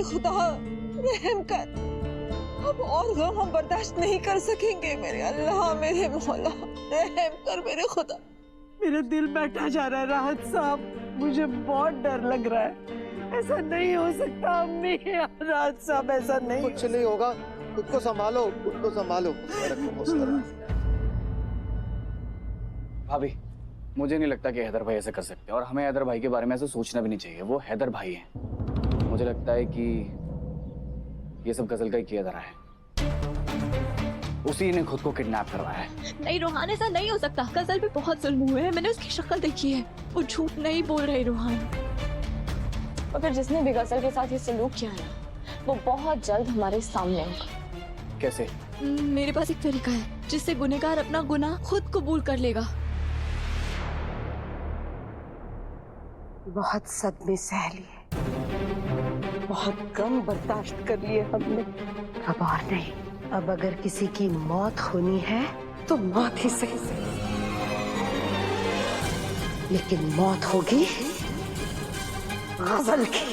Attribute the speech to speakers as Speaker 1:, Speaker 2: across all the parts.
Speaker 1: मेरे खुदा रहम कर, अब और गम हम बर्दाश्त नहीं कर सकेंगे। मेरे अल्लाह, मेरे मौला रहम कर मेरे खुदा। मेरा दिल बैठा जा रहा है राहत साहब, मुझे बहुत डर लग रहा है। ऐसा नहीं हो सकता अम्मी, राहत साहब ऐसा नहीं।
Speaker 2: कुछ नहीं होगा, खुद को संभालो, खुद को संभालो।
Speaker 3: भाभी, मुझे नहीं लगता कि हैदर भाई ऐसे कर सकते, और हमें हैदर भाई के बारे में ऐसे सोचना भी नहीं चाहिए। वो हैदर भाई हैं। मुझे लगता है कि ये सब गजल का ही किया जा रहा है। उसी ने खुद को किडनैप करवाया है।
Speaker 4: नहीं रोहान, ऐसा नहीं हो सकता। गजल पे बहुत जुल्म हुए हैं, मैंने उसकी शक्ल देखी है। वो झूठ नहीं बोल रही रोहान।
Speaker 5: मगर जिसने भी गजल के साथ ये सलूक किया है, वो बहुत जल्द हमारे सामने होगा।
Speaker 3: कैसे?
Speaker 4: मेरे पास एक तरीका है जिससे गुनहगार अपना गुनाह खुद कबूल कर लेगा।
Speaker 1: बहुत सदमे सह लिए, बहुत गम बर्दाश्त कर लिए हमने, अब और नहीं। अब अगर किसी की मौत होनी है तो मौत ही सही, लेकिन मौत होगी गजल की।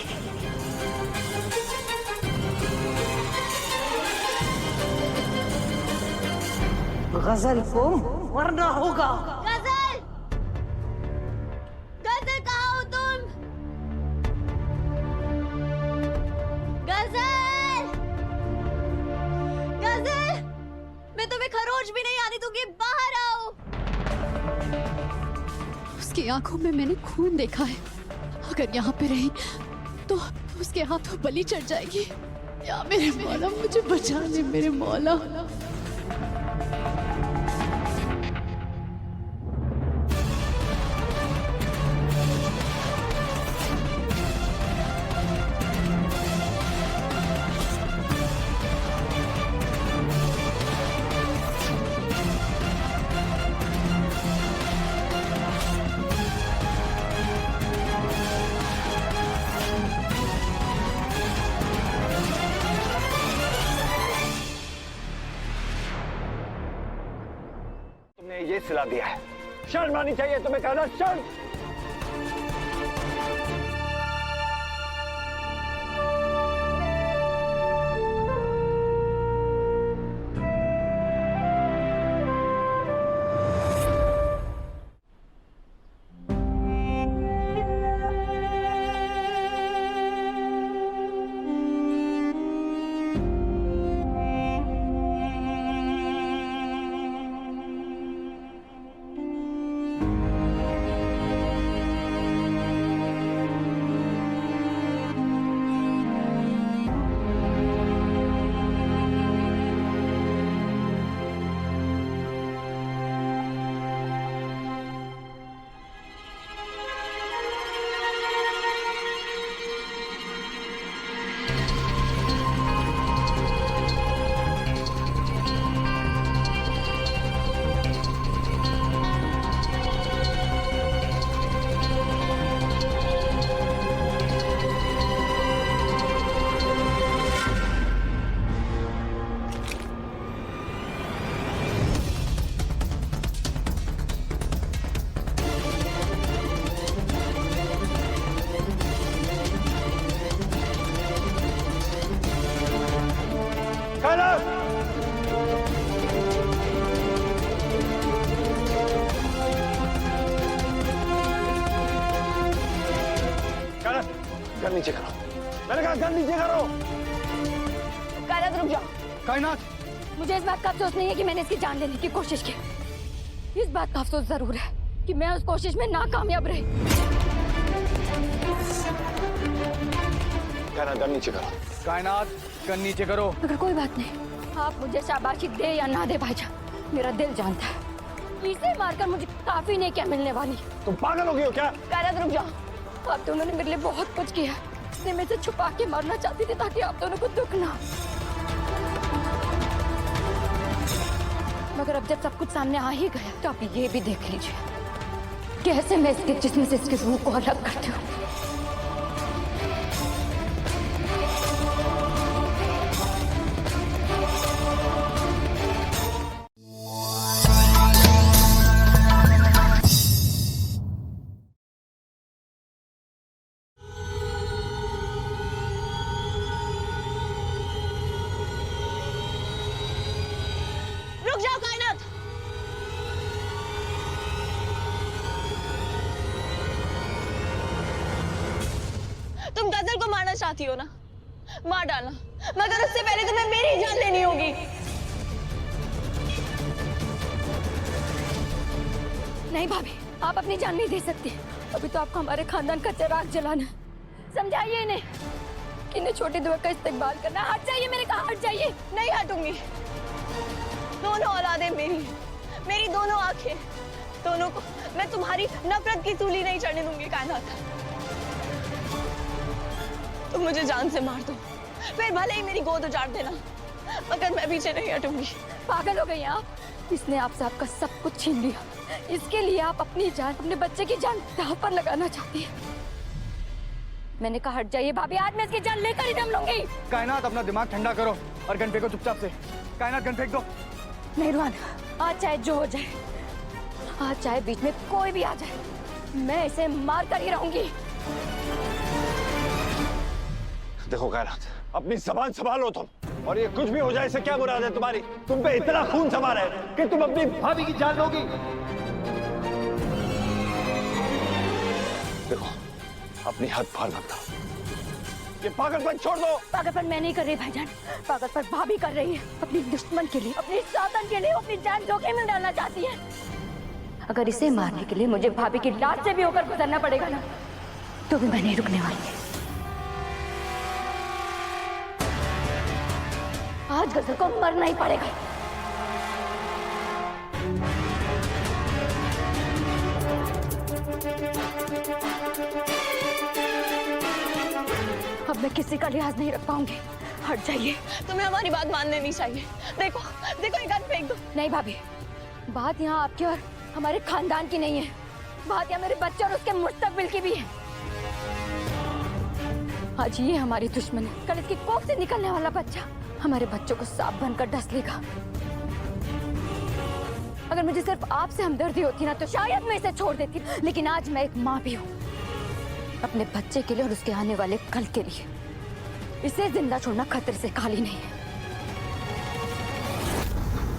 Speaker 1: गजल को मरना होगा।
Speaker 4: गजल, गजल कहाँ हो तुम? गजल, गजल, मैं तुम्हें खरोच भी नहीं आने दूंगी, बाहर आओ। उसकी आंखों में मैंने खून देखा है। अगर यहाँ पे रही तो उसके हाथों बलि चढ़ जाएगी। या मेरे मौला, मुझे बचा ले मेरे मौला।
Speaker 6: ये सिला दिया है, शर्म आनी चाहिए तुम्हें। कहना शर्म। गन नीचे करो, मैंने कहा गन नीचे करो।
Speaker 5: कायनात रुक जाओ।
Speaker 3: कायनात,
Speaker 5: मुझे इस बात का अफसोस नहीं है कि मैंने इसकी जान लेने की कोशिश की। इस बात का अफसोस जरूर है कि मैं उस कोशिश में नाकामयाब रही।
Speaker 6: कायनात गन नीचे करो।
Speaker 3: कायनात गन नीचे करो।
Speaker 5: मगर कोई बात नहीं, आप मुझे शाबाशी दे या ना दे भाईजान, मेरा दिल जानता है इसे मारकर मुझे काफी नहीं क्या मिलने वाली।
Speaker 6: तुम पागल हो गई हो क्या?
Speaker 5: कायनात रुक जाओ। आप दोनों ने मेरे लिए बहुत कुछ किया, इसलिए मैं इसे छुपा के मरना चाहती थी ताकि आप दोनों को दुख ना। मगर अब जब सब कुछ सामने आ ही गया तो आप ये भी देख लीजिए कैसे मैं इसके जिस्म से इसकी रूह को अलग करती हूँ।
Speaker 1: तुम गजल को मारना चाहती हो ना, मार डालना, मगर उससे पहले तुम्हें मेरी जान लेनी होगी।
Speaker 5: नहीं भाभी, आप अपनी जान नहीं दे सकती। अभी तो आपको हमारे खानदान का चिराग जलाना है। समझाइए इन्हें कि इन्हें छोटी दुआ का इस्तेमाल करना। हट जाइए, मैंने कहा हट जाइए।
Speaker 1: नहीं हटूंगी। दोनों औलादें मेरी, मेरी दोनों आंखें, दोनों को मैं तुम्हारी नफरत की सूली नहीं चढ़ने दूंगी कायनात। तुम मुझे जान से मार दो, फिर भले ही मेरी गोद उजाड़ देना, मगर मैं पीछे नहीं हटूंगी।
Speaker 5: पागल हो गई आप? इसने आपसे आपका सब कुछ छीन लिया। इसके लिए आप अपनी जान, अपने बच्चे की जान दांव पर लगाना चाहती है। मैंने कहा हट जाइए भाभी, आज मैं इसकी जान लेकर ही दम लूंगी।
Speaker 3: कायनात, अपना दिमाग ठंडा करो और गन फेंको चुपचाप से। कायनात, गन फेंक दो।
Speaker 5: नहीं रुहान, आज चाहे जो हो जाए, आज चाहे बीच में कोई भी आ जाए, मैं इसे मार कर ही रहूंगी।
Speaker 6: देखो कायनात, अपनी जबान संभालो तुम, और ये कुछ भी हो जाए इससे क्या मुराद है तुम्हारी? तुम पे इतना खून सवार है कि तुम अपनी भाभी की जान लोगी। देखो, अपनी हद पार मत करो। ये पागलपन छोड़ दो।
Speaker 5: पागलपन मैं नहीं कर रही भाईजान, पागलपन भाभी कर रही है। अपनी दुश्मन के लिए, अपनी साधन के लिए, अपनी जान जोखिम में डालना चाहती है। अगर इसे मारने के लिए मुझे भाभी की लाश से भी होकर गुजरना पड़ेगा ना, तो भी मैं नहीं रुकने वाली। आज गजल को मरना ही पड़ेगा। अब मैं किसी का लिहाज नहीं रख पाऊंगी। हट जाइए।
Speaker 1: तुम्हें हमारी बात मान लेनी चाहिए। देखो देखो, ये गन फेंक दो।
Speaker 5: नहीं भाभी, बात यहाँ आपकी और हमारे खानदान की नहीं है, बात यहाँ मेरे बच्चे और उसके मुस्तकबिल की भी है। आज ये हमारी दुश्मन है, कल इसकी कोख से निकलने वाला बच्चा हमारे बच्चों को सांप बनकर डस लेगा। अगर मुझे सिर्फ आपसे हमदर्दी होती ना, तो शायद मैं इसे छोड़ देती, लेकिन आज मैं एक माँ भी हूँ, अपने बच्चे के लिए और उसके आने वाले कल के लिए। इसे जिंदा छोड़ना खतरे से खाली नहीं है।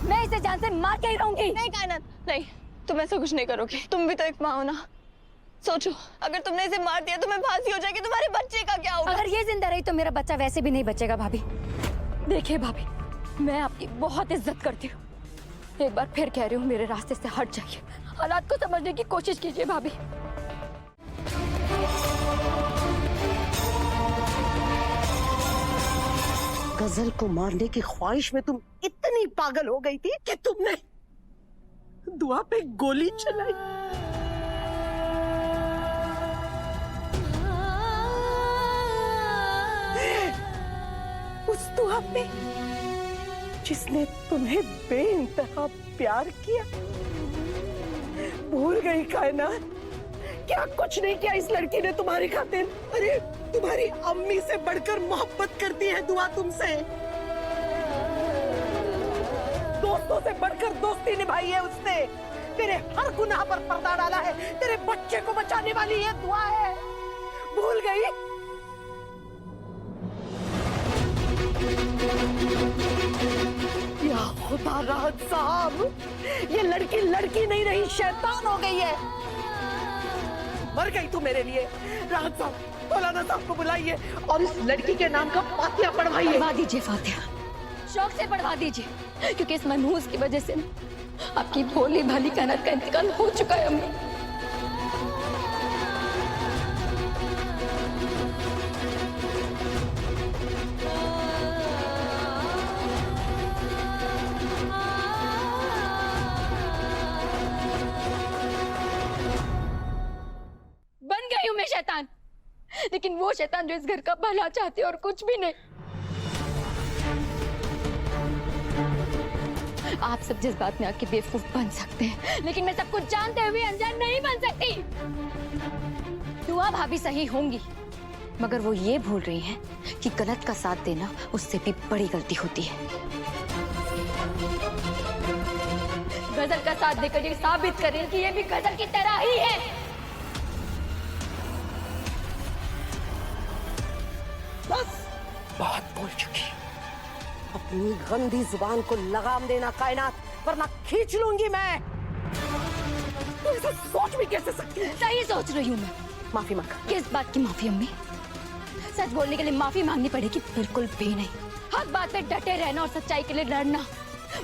Speaker 5: मैं इसे जान से मार के ही रहूंगी।
Speaker 1: नहीं कायनात, नहीं, तुम ऐसा कुछ नहीं करोगे। तुम भी तो एक माँ हो ना। सोचो, अगर तुमने इसे मार दिया तो मैं फांसी हो जाएगी, तुम्हारे बच्चे का क्या होगा?
Speaker 5: अगर ये जिंदा रही तो मेरा बच्चा वैसे भी नहीं बचेगा भाभी। देखिए भाभी, मैं आपकी बहुत इज्जत करती हूँ, एक बार फिर कह रही हूँ, मेरे रास्ते से हट जाइए। हालात को समझने की कोशिश कीजिए भाभी।
Speaker 7: गजल को मारने की ख्वाहिश में तुम इतनी पागल हो गई थी कि तुमने दुआ पे गोली चलाई। उस दुआ पे जिसने तुम्हें बेइंतहा प्यार किया। भूल गई कायनात, क्या कुछ नहीं किया इस लड़की ने तुम्हारी खातिर। अरे तुम्हारी अम्मी से बढ़कर मोहब्बत करती है दुआ तुमसे, दोस्तों से बढ़कर दोस्ती निभाई है उसने, तेरे हर गुनाह पर पर्दा डाला है, तेरे बच्चे को बचाने वाली ये दुआ है। भूल गई? या खुदा राहत साहब, ये लड़की लड़की नहीं रही, शैतान हो गई है। मर गई तू मेरे लिए। राहत साहब, मौलाना साहब को बुलाइए और इस लड़की के नाम का फातिहा पढ़वाइए।
Speaker 5: पढ़वा दीजिए फातिहा, शौक से पढ़वा दीजिए, क्योंकि इस मनहूस की वजह से आपकी भोली भाली कायनात का इंतकाल हो चुका है। अम्मी, बन गई हूं मैं शैतान, लेकिन वो शैतान जो इस घर का भला चाहती है और कुछ भी नहीं। आप सब जिस बात में आके बेवकूफ बन सकते हैं, लेकिन मैं सब कुछ जानते हुए अनजान नहीं बन सकती। दुआ भाभी सही होंगी, मगर वो ये भूल रही हैं कि गलत का साथ देना उससे भी बड़ी गलती होती है। गजल का साथ देकर ये साबित करें कि ये भी गजल की तरह ही है।
Speaker 7: बस बात बोल चुकी, अपनी गंदी जुबान को लगाम देना कायनात, वरना खींच लूंगी मैं। तू ऐसा सोच भी कैसे सकती है?
Speaker 5: सही सोच रही हूँ मैं।
Speaker 7: माफी मांग।
Speaker 5: किस बात की माफी अम्मी? सच बोलने के लिए माफी मांगनी पड़ेगी, बिल्कुल भी नहीं। हर बात पे डटे रहना और सच्चाई के लिए लड़ना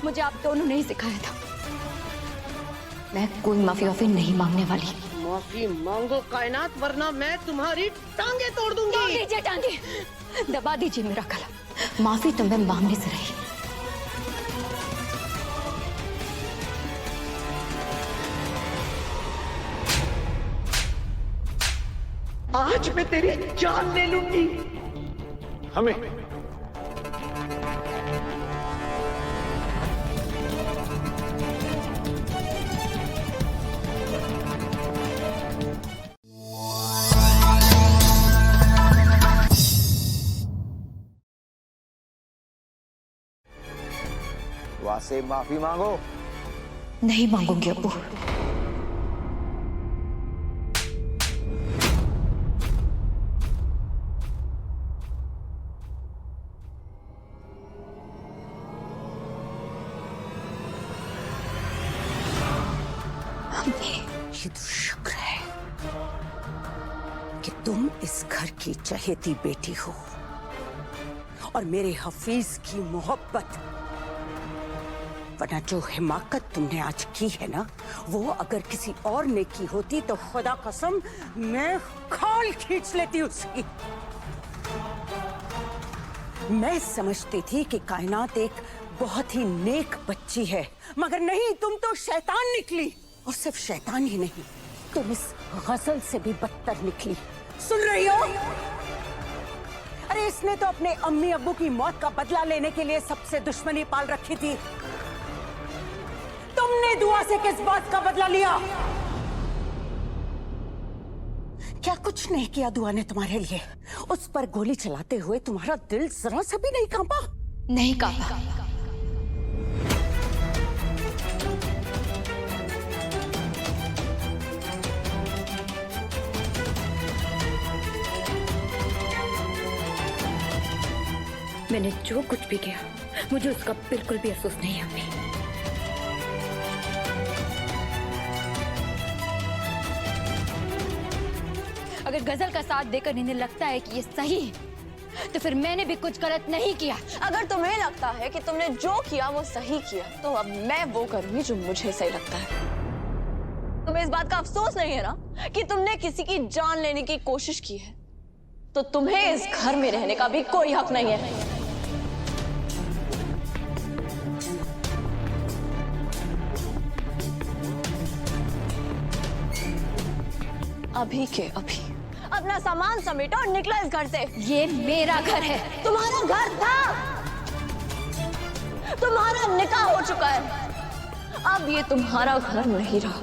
Speaker 5: मुझे आप दोनों ने ही सिखाया था। मैं कोई माफी नहीं मांगने वाली।
Speaker 7: माफी मांगो कायनात, वरना मैं तुम्हारी टांगे तोड़ दूंगी।
Speaker 5: तोड़ दीजिए टांगे, दबा दीजिए मेरा गला। माफी तो मैं मांगने से रही।
Speaker 7: आज मैं तेरी जान ले लूंगी।
Speaker 6: हमें
Speaker 2: वहां से माफी मांगो।
Speaker 5: नहीं मांगूंगी अब्बू।
Speaker 7: ये तो शुक्र है कि तुम इस घर की चहेती बेटी हो और मेरे हफीज की मोहब्बत। वरना जो हिमाकत तुमने आज की है ना, वो अगर किसी और ने की होती तो खुदा कसम मैं खाल खींच लेती उसकी। मैं समझती थी कि कायनात एक बहुत ही नेक बच्ची है, मगर नहीं, तुम तो शैतान निकली। और सिर्फ शैतान ही नहीं, तुम इस गजल से भी बदतर निकली। सुन रही हो? अरे इसने तो अपने अम्मी अब्बू की मौत का बदला लेने के लिए सबसे दुश्मनी पाल रखी थी। तुमने दुआ से किस बात का बदला लिया? क्या कुछ नहीं किया दुआ ने तुम्हारे लिए? उस पर गोली चलाते हुए तुम्हारा दिल जरा सा भी नहीं कांपा?
Speaker 5: नहीं कांपा। मैंने जो कुछ भी किया मुझे उसका बिल्कुल भी अफसोस नहीं है अम्मी। अगर गजल का साथ देकर इन्हें लगता है कि ये सही है, तो फिर मैंने भी कुछ गलत नहीं किया।
Speaker 8: अगर तुम्हें लगता है कि तुमने जो किया वो सही किया, तो अब मैं वो करूंगी जो मुझे सही लगता है। तुम्हें इस बात का अफसोस नहीं है ना कि तुमने किसी की जान लेने की कोशिश की है, तो तुम्हें इस घर में रहने का भी कोई हक नहीं है। अभी के अभी अपना सामान समेटो और निकलो इस घर से।
Speaker 5: ये मेरा घर है।
Speaker 8: तुम्हारा घर था, तुम्हारा निकाह हो चुका है, अब ये तुम्हारा घर नहीं रहा।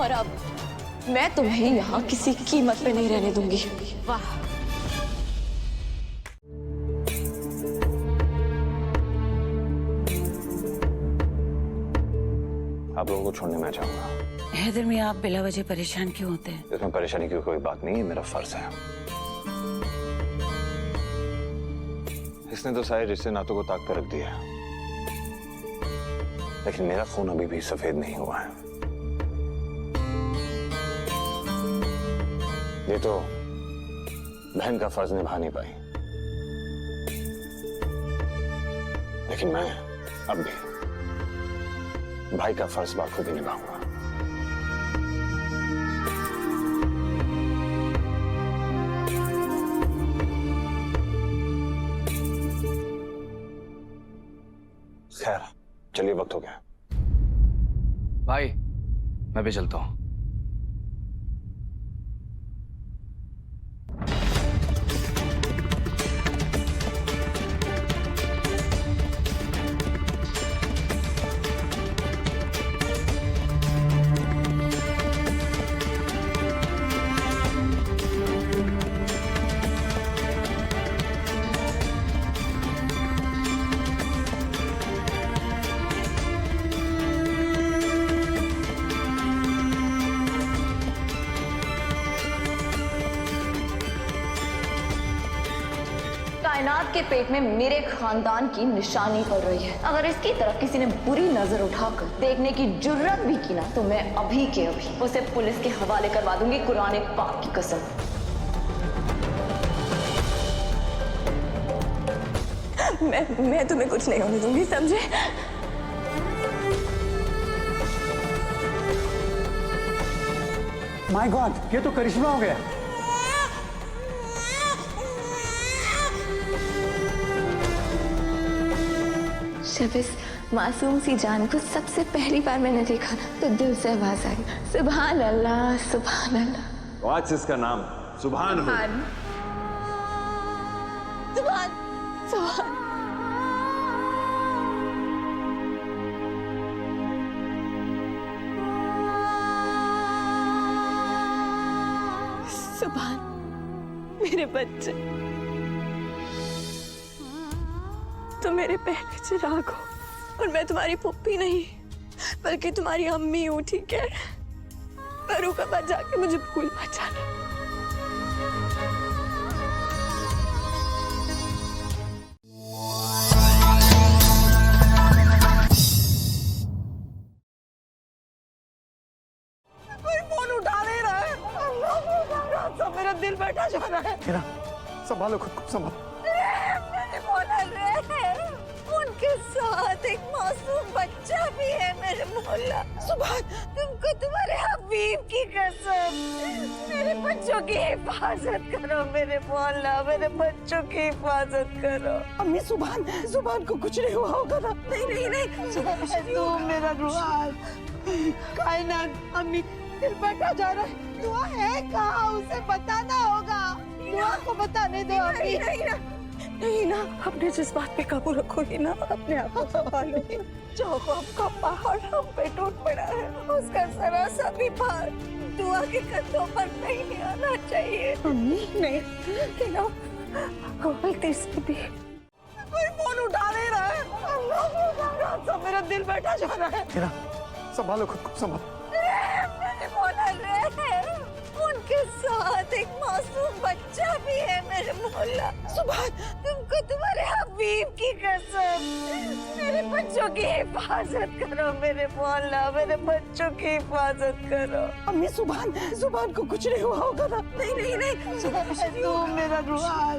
Speaker 8: और अब मैं तुम्हें यहाँ किसी कीमत पे नहीं रहने दूंगी।
Speaker 5: वाह,
Speaker 6: आप लोगों को छोड़ने में चाहूंगा।
Speaker 7: हैदर में आप बिला वजह परेशान क्यों होते हैं?
Speaker 6: इसमें परेशानी की कोई बात नहीं है, मेरा फर्ज है। इसने तो सारे रिश्ते नातों को ताक पर रख दिया, लेकिन मेरा खून अभी भी सफेद नहीं हुआ है। ये तो बहन का फर्ज निभा नहीं पाई, लेकिन मैं अब भी भाई का फर्ज बाखूबी निभाऊंगा। खैर, चलिए वक्त हो गया।
Speaker 3: भाई मैं भी चलता हूँ।
Speaker 8: आपके पेट में मेरे खानदान की निशानी पड़ रही है। अगर इसकी तरफ किसी ने बुरी नजर उठाकर देखने की जुर्रत भी की ना, तो मैं अभी के अभी उसे पुलिस के हवाले करवा दूंगी, कुरान पाक की कसम। मैं तुम्हें कुछ नहीं होने दूंगी, समझे?
Speaker 9: माय गॉड, ये तो करिश्मा हो गया।
Speaker 8: जब इस मासूम सी जान को सबसे पहली बार मैंने देखा ना, तो दिल से आवाज आई, सुभान अल्लाह, सुभान अल्लाह।
Speaker 6: तो आज से इसका नाम सुभान हो।
Speaker 8: सुभान सुभान। सुभान, मेरे बच्चे, तुम मेरे पहले चिराग हो, और मैं तुम्हारी पुप्पी नहीं बल्कि तुम्हारी अम्मी हूँ, ठीक है? करूँ कब जाके मुझे भूल मत जाना।
Speaker 1: कोई फोन उठा नहीं रहा है। रात साहब, मेरा दिल बैठा जा रहा है।
Speaker 9: हीरा, संभालो खुद को, संभालो।
Speaker 1: मैंने बोला रे, उनके साथ एक मासूम बच्चा भी है मेरे मोहल्ला। सुभान, तुमको तुम्हारे हबीब की कसम, मेरे बच्चों की हिफाजत करो मेरे मोहल्ला, मेरे बच्चों की हिफाजत करो। अम्मी, सुभान को कुछ नहीं हुआ होगा ना? नहीं। तू मेरा रुहान, कायनात, अम्मी दिल बैठा जा रहा है। दुआ है कहाँ, उसे बताना होगा। दुआ को बताने दो अम्मी। नहीं ना, अपने जज्बात पे काबू रखो ही ना, अपने आप को संभालो। जो आपका पहाड़ हम पे टूट पड़ा है, उसका जरा सा भी भार दुआ के कंधों पर नहीं आना चाहिए। नहीं ना, गलती से भी कोई फोन उठा नहीं रहा है। रात साहब, मेरा दिल बैठा जा रहा है।
Speaker 9: हीरा, संभालो खुद को, संभालो।
Speaker 1: मैंने बोला रे, उनके साथ एक मासूम बच्चा भी है मेरे मोहल्ला। सुभान, तुमको तुम्हारे हबीब की कसम, मेरे बच्चों की हिफाजत करो मेरे मोहल्ला, मेरे बच्चों की हिफाजत करो। अम्मी, सुभान को कुछ नहीं हुआ होगा ना? नहीं। तू मेरा रुहान,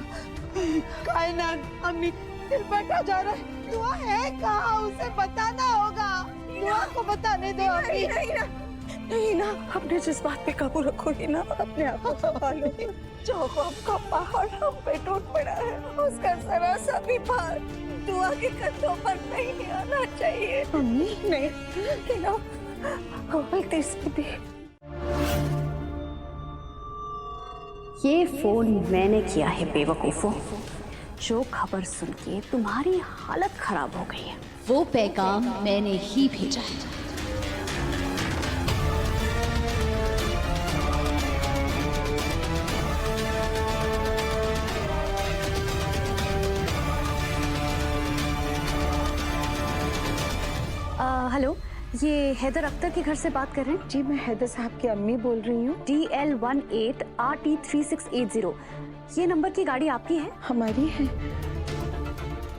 Speaker 1: कायनात, अम्मी दिल बैठा जा रहा है। दुआ है कहाँ, उसे बताना होगा। दुआ को बताने दो अम्मी। नहीं ना, अपने जज्बात पे काबू रखो ही ना, अपने आप को संभालो। जो आपका पहाड़ हम पे टूट पड़ा है, उसका जरा सा भी भार दुआ के कंधों पर नहीं आना चाहिए। नहीं ना, गलती से भी।
Speaker 10: ये फोन मैंने किया है बेवकूफों, जो खबर सुन के तुम्हारी हालत खराब हो गई है।
Speaker 4: वो पैगाम मैंने ही भेजा है।
Speaker 10: हेलो, ये हैदर अख्तर के घर से बात कर रहे हैं?
Speaker 1: जी, मैं हैदर साहब की अम्मी बोल रही हूँ।
Speaker 10: DL18RT3680, ये नंबर की गाड़ी आपकी है?
Speaker 1: हमारी है।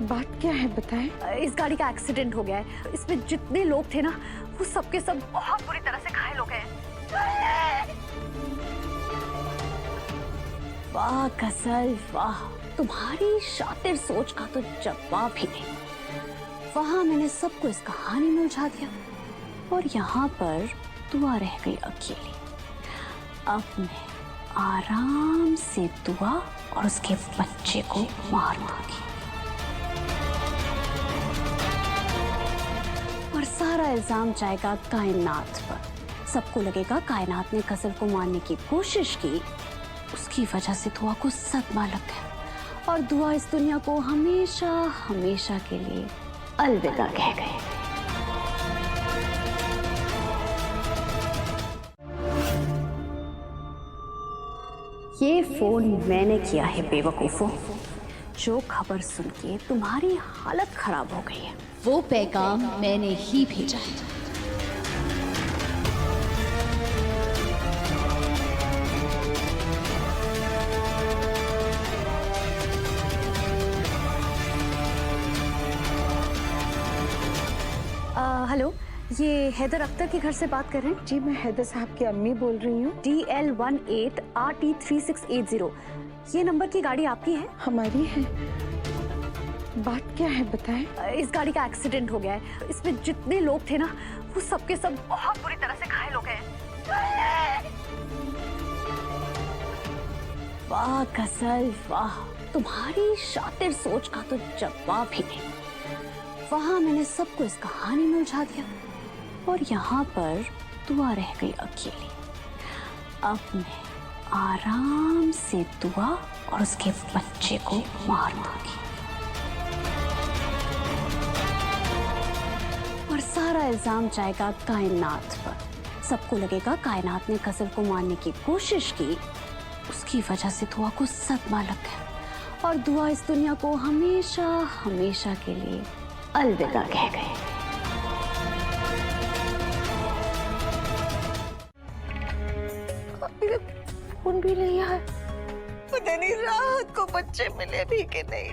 Speaker 1: बात क्या है बताएं?
Speaker 10: इस गाड़ी का एक्सीडेंट हो गया है। इसमें जितने लोग थे ना, वो सबके सब बहुत बुरी तरह से घायल हो गए हैं। वाह गजल, वाह, तुम्हारी शातिर सोच का तो जवाब ही नहीं। वहां मैंने सबको इस कहानी में उलझा दिया, और यहाँ पर दुआ रह गई अकेली। अब मैं आराम से दुआ और उसके बच्चे को मार दूंगी, और सारा इल्जाम जाएगा कायनात पर। सबको लगेगा कायनात ने गजल को मारने की कोशिश की, उसकी वजह से दुआ को सदमा लग गया, और दुआ इस दुनिया को हमेशा हमेशा के लिए अलविदा कह गए। ये फोन मैंने किया है बेवकूफों, जो खबर सुन के तुम्हारी हालत खराब हो गई है।
Speaker 4: वो पैगाम मैंने ही भेजा है।
Speaker 10: हेलो, ये हैदर अख्तर के घर से बात कर रहे हैं?
Speaker 1: जी, मैं हैदर साहब की अम्मी बोल रही हूँ।
Speaker 10: DL18RT3680, ये नंबर की गाड़ी आपकी है?
Speaker 1: हमारी है। बात क्या है बताएं?
Speaker 10: इस गाड़ी का एक्सीडेंट हो गया है। इसमें जितने लोग थे ना, वो सबके सब बहुत बुरी तरह से घायल हो गए हैं। वाह गजल वाह, तुम्हारी शातिर सोच का तो जवाब ही नहीं। वहां मैंने सबको इस कहानी में उलझा दिया और यहाँ पर दुआ रह गई अकेली। अब मैं आराम से दुआ और उसके बच्चे को मार दूंगी और सारा इल्जाम जाएगा कायनात पर। सबको लगेगा कायनात ने गजल को मारने की कोशिश की, उसकी वजह से दुआ को सदमा लग गया और दुआ इस दुनिया को हमेशा हमेशा के लिए अलविदा कह गए।
Speaker 1: फोन भी नहीं आया। पता नहीं राहत को बच्चे मिले भी कि नहीं।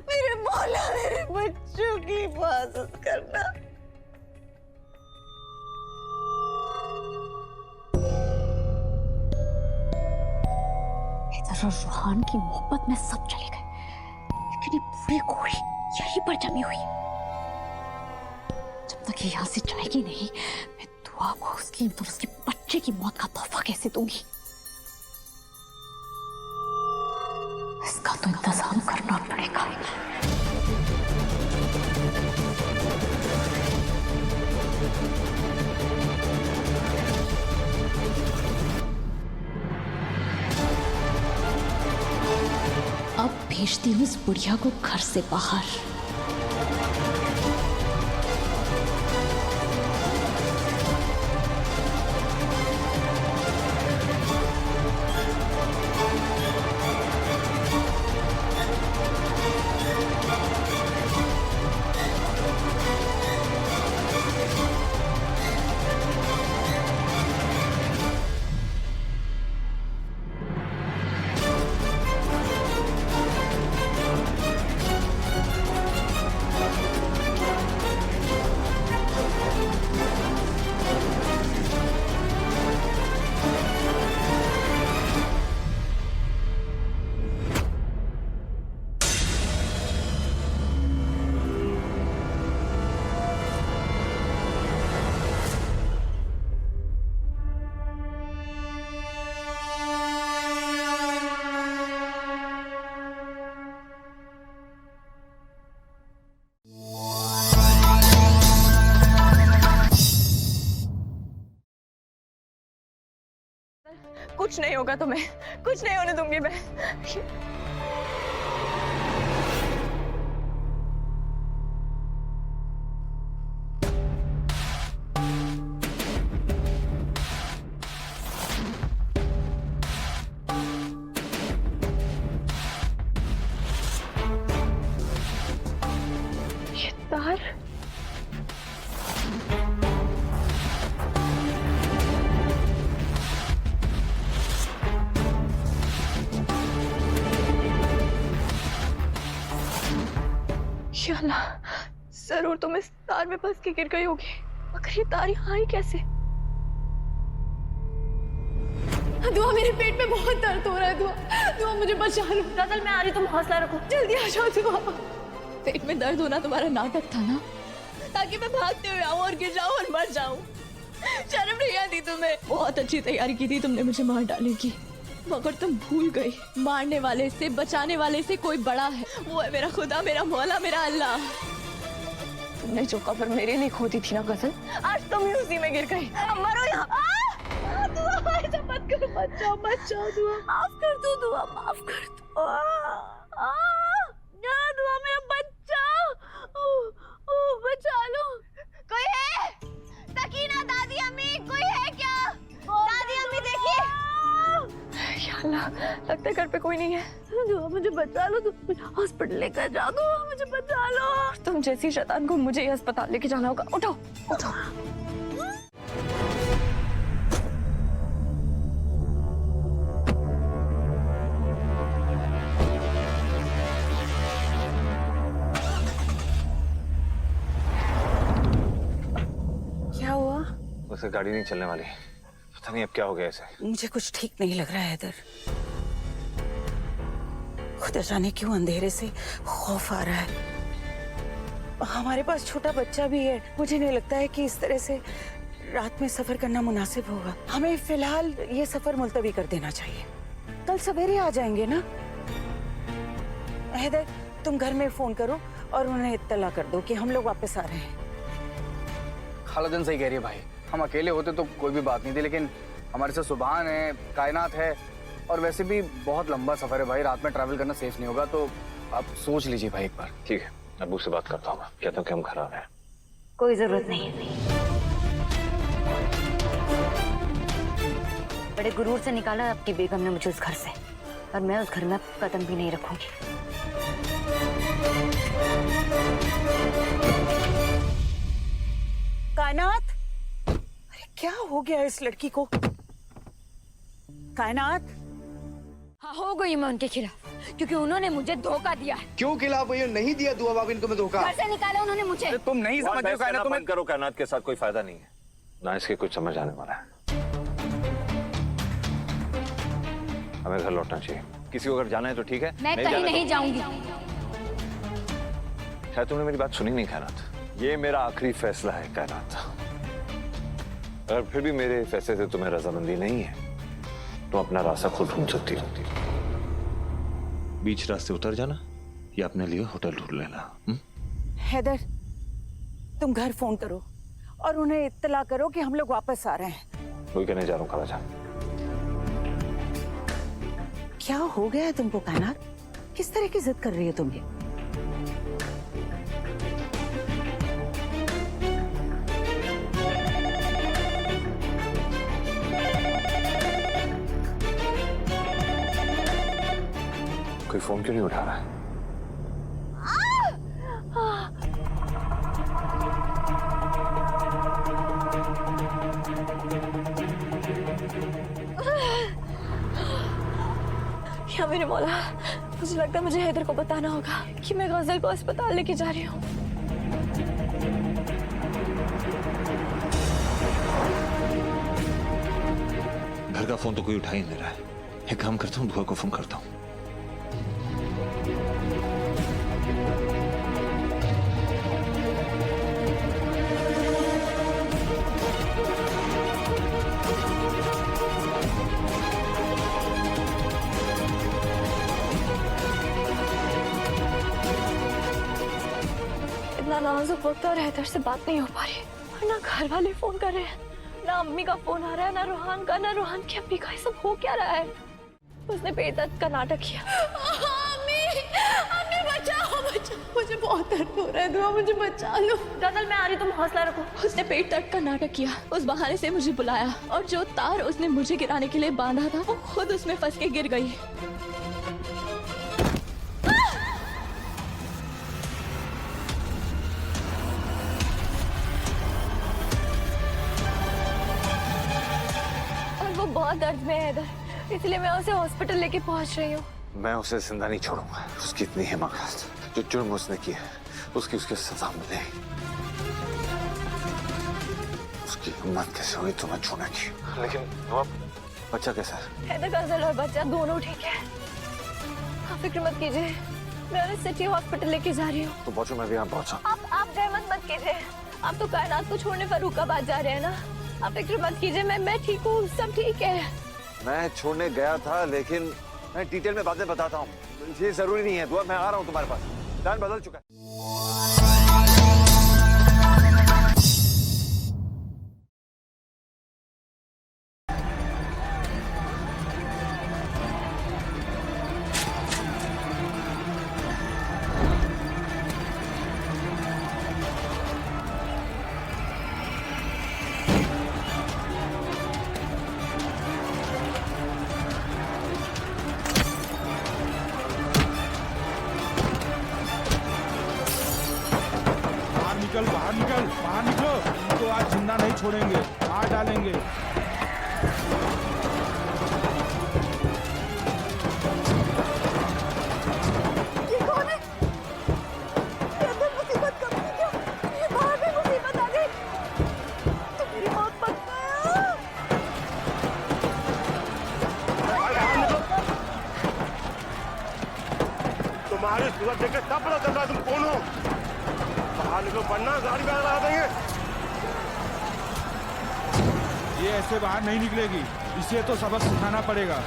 Speaker 1: मेरे मौला, मेरे बच्चों की हिफाजत करना।
Speaker 10: इधर रूहान की मोहब्बत में सब चले गए, लेकिन ये पूरी कोड़ी यहीं पर जमी हुई है। जब तक ये यहाँ से जाएगी नहीं, मैं दुआ को उसकी और उसके बच्चे की मौत का तोहफा कैसे दूंगी? इसका तो इंतजाम करना पड़ेगा। अब भेजती हूँ इस बुढ़िया को घर से बाहर।
Speaker 8: कुछ नहीं होगा तुम्हें, कुछ नहीं होने दूंगी मैं। ये तार अल्लाह, जरूर तुम इस तार में फंस के गिर गई होगी। मगर ये तार यहाँ आई कैसे?
Speaker 4: दुआ, मेरे पेट में बहुत दर्द हो रहा है। दुआ, दुआ मुझे बचा लो।
Speaker 8: गजल, मैं आ रही, तुम हौसला रखो।
Speaker 4: जल्दी आ जाओ। दुआ, पेट में दर्द होना तुम्हारा नाटक था ना, ताकि मैं भागते हुए आऊं और गिर जाऊं और मर जाऊं। शर्म नहीं आती तुम्हें? बहुत अच्छी तैयारी की थी तुमने मुझे मार डालने की, मगर तुम भूल गई मारने वाले से, बचाने वाले से कोई बड़ा है। वो है मेरा खुदा, मेरा मौला, मेरा अल्लाह।
Speaker 8: तुमने जो कब्र मेरे लिए खोदी थी ना गजल, आज तुम ही उसी में गिर गई। अब मरो यहाँ।
Speaker 4: दुआ, ऐसा मत करो, मत जाओ, मत जाओ। दुआ,
Speaker 10: माफ कर दो, दुआ माफ कर दो। दुआ, मेरा बच्चा, बचा लो।
Speaker 8: कोई है? सकीना, दादी, अम्मी, कोई है क्या? दादी, अम्मी देखिए। या अल्लाह, लगता है घर पे कोई नहीं है।
Speaker 10: दुआ, मुझे बचा लो, तुम हॉस्पिटल लेकर जाओ। दुआ, मुझे बचा लो।
Speaker 8: तुम जैसी शैतान को मुझे ही अस्पताल लेके जाना होगा। उठो, उठो।
Speaker 6: से गाड़ी नहीं चलने वाली। पता नहीं अब क्या हो गया इसे।
Speaker 7: मुझे कुछ ठीक नहीं लग रहा है हैदर। खुदा जाने क्यों अंधेरे से खौफ आ रहा है। हमारे पास छोटा बच्चा भी है। मुझे नहीं लगता है कि इस तरह से रात में सफर करना मुनासिब होगा। हमें फिलहाल ये सफर मुलतवी कर देना चाहिए। कल सवेरे आ जाएंगे ना। हैदर, तुम घर में फोन करो और उन्हें इत्तला कर दो कि हम लोग वापस आ रहे हैं।
Speaker 3: खालाजान सही कह रही है भाई, हम अकेले होते तो कोई भी बात नहीं थी, लेकिन हमारे साथ सुभान है, कायनात है, और वैसे भी बहुत लंबा सफर है भाई, रात में ट्रैवल करना सेफ नहीं होगा, तो आप सोच लीजिए भाई एक बार।
Speaker 6: ठीक है, अबू से बात करता हूँ, कहता हूँ कि हम घर आ रहे हैं।
Speaker 5: कोई जरूरत नहीं। बड़े गुरूर से निकाला आपकी बेगम ने मुझे उस घर से, और मैं उस घर में कदम भी नहीं रखूंगी।
Speaker 7: कायनात, अरे क्या हो गया इस लड़की को? कायनात,
Speaker 5: हाँ हो गई मैं उनके खिलाफ, क्योंकि उन्होंने मुझे धोखा दिया है।
Speaker 2: क्यों खिलाफ हुई? नहीं दिया दुआ भाभी इनको मैं धोखा।
Speaker 5: घर से निकाला उन्होंने मुझे।
Speaker 3: तुम नहीं समझ रहे हो कायनात, तुम्हें
Speaker 6: करो, कायनात के साथ कोई फायदा नहीं है, ना इसके कुछ समझ आने वाला है। हमें घर लौटना चाहिए। किसी को अगर जाना है तो ठीक है,
Speaker 5: मैं कहीं नहीं जाऊंगी।
Speaker 6: शायद तुमने मेरी बात सुनी नहीं कायनात। ये मेरा आखिरी फैसला है कायनात। अगर फिर भी मेरे फैसले से तुम्हें रजामंदी नहीं है तो अपना रास्ता खुद ढूंढ सकती हो। बीच रास्ते उतर जाना या अपने लिए होटल ढूंढ लेना।
Speaker 7: हैदर, तुम घर फोन करो और उन्हें इत्तला करो कि हम लोग वापस आ रहे हैं।
Speaker 6: वही कहने जा रहा हूँ खालाजान।
Speaker 7: क्या हो गया है तुमको कायनात? किस तरह की जिद कर रही है तुम ये?
Speaker 6: कोई फोन क्यों नहीं उठा रहा है?
Speaker 8: या मेरे मौला, मुझे लगता है मुझे हैदर को बताना होगा कि मैं गजल को अस्पताल लेके जा रही हूँ।
Speaker 6: घर का फोन तो कोई उठा ही नहीं रहा है। एक काम करता हूँ, बुआ को फोन करता हूँ।
Speaker 8: इतना नाजुक वक्त और हैदर से बात नहीं हो पा रही, और ना घर वाले फोन कर रहे हैं, ना अम्मी का फोन आ रहा है, ना रूहान का, ना रूहान की अम्मी का। ये सब हो क्या रहा है? उसने पेट दर्द का नाटक किया। अम्मी, अम्मी बचाओ, बचाओ, मुझे बहुत दर्द हो रहा है, दुआ मुझे बचा लो। गजल, मैं आ रही, तुम हौसला रखो। उसने पेट दर्द का नाटक किया, उस बहाने से मुझे बुलाया, और जो तार उसने मुझे गिराने के लिए बांधा था वो खुद उसमें फंस के गिर गई। बहुत दर्द में है हैदर, इसलिए मैं उसे हॉस्पिटल लेके पहुंच रही हूँ।
Speaker 6: मैं उसे जिंदा नहीं छोड़ूंगा। उसकी इतनी हिम्मत, जो जुर्म उसने किया उसकी उसके सजा मिले। उसकी हिम्मत कैसे हुई तुम्हें छूने की? लेकिन वो बच्चा कैसा है?
Speaker 8: हैदर, गजल और बच्चा दोनों ठीक है, आप फिक्र मत कीजिए। मैं उन्हें सिटी हॉस्पिटल लेके जा रही हूँ।
Speaker 6: तो पहुंचो, मैं भी यहाँ पहुंचा।
Speaker 8: आप जहमत मत कीजिए, आप तो कायनात को छोड़ने फर्रुखाबाद जा रहे हैं ना, आप फिक्र मत कीजिए। मैं ठीक हूँ, सब ठीक है।
Speaker 6: मैं छोड़ने गया था, लेकिन मैं डिटेल में बातें बताता हूँ। ये जरूरी नहीं है दुआ, मैं आ रहा हूँ तुम्हारे पास। प्लान बदल चुका है।
Speaker 11: बाहर निकलो, तो आज जिंदा नहीं छोड़ेंगे, मार डालेंगे।
Speaker 8: ये कौन है? ये अंदर मुसीबत कब थी क्या? ये बाहर भी मुसीबत आ गई। तो मेरी मौत पक्का
Speaker 11: लेके तब पता चल रहा है तुम कौन हो। बाहर निकलो वरना गाड़ी में लगा देंगे। ये ऐसे बाहर नहीं निकलेगी, इसे तो सबक सिखाना पड़ेगा।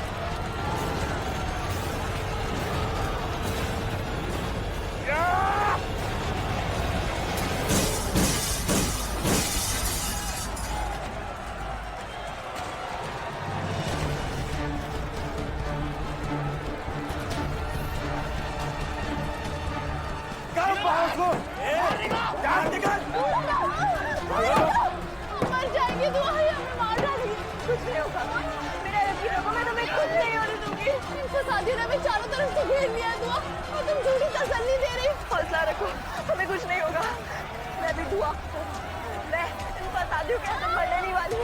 Speaker 8: मर जाएंगे तो हमें मार डालेंगे। कुछ नहीं होगा, मेरा यकीन रखो, मैं तुम्हें कुछ नहीं होने दूंगी। इनको साजिद ने हमें चारों तरफ से घेर लिया है दुआ, और तुम झूठी तसल्ली दे रही। हौसला रखो, हमें कुछ नहीं होगा। मैं भी दुआ, मैं इन फसादियों के हाथ मरने नहीं वाली।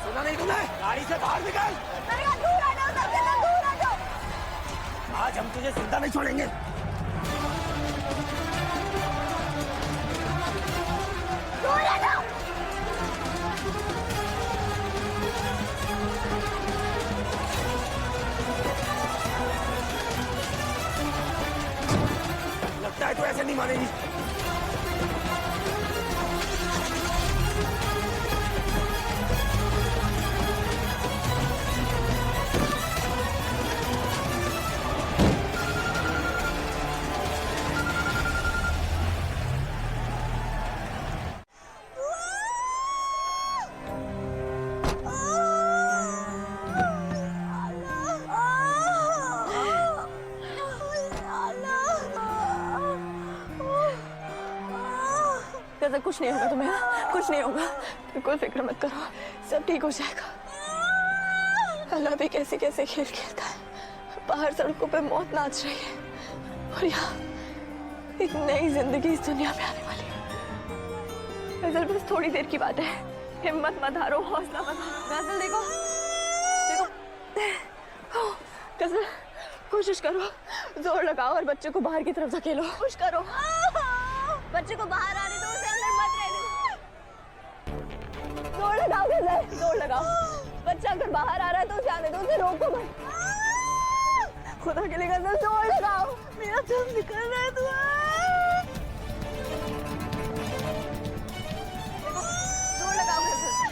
Speaker 11: सुना नहीं तुमने? गाड़ी से बाहर निकल।
Speaker 8: मैंने कहा दूर आ जाओ, सबसे ना दूर आ जाओ।
Speaker 11: आज हम तुझे जिंदा नहीं छोड़ेंगे।
Speaker 8: दूर आ जाओ।
Speaker 11: लगता है तू ऐसे नहीं मानेगी।
Speaker 8: गजल, कुछ नहीं होगा तुम्हें, कुछ नहीं होगा, बिल्कुल फिक्र मत करो, सब ठीक हो जाएगा। अल्लाह भी कैसे कैसे खेल खेलता है। बाहर सड़कों पे मौत नाच रही है और यहाँ एक नई जिंदगी इस दुनिया में आने वाली है। गजल, बस थोड़ी देर की बात है, हिम्मत मत हारो, हौसला मत हारो। गजल देखो, देखो गजल, कोशिश करो, जोर लगाओ और बच्चे को बाहर की तरफ धकेलो। कोशिश करो, बच्चे को बाहर आने दो, उसे अंदर मत रहने दो। जोर लगाओ गजल, जोर लगाओ। बच्चा अगर बाहर आ रहा है तो उसे आने दो, उसे रोको मत। खुदा के लिए गजल, जोर लगाओ, मेरा दम निकल रहा है। जोर लगाओ गजल।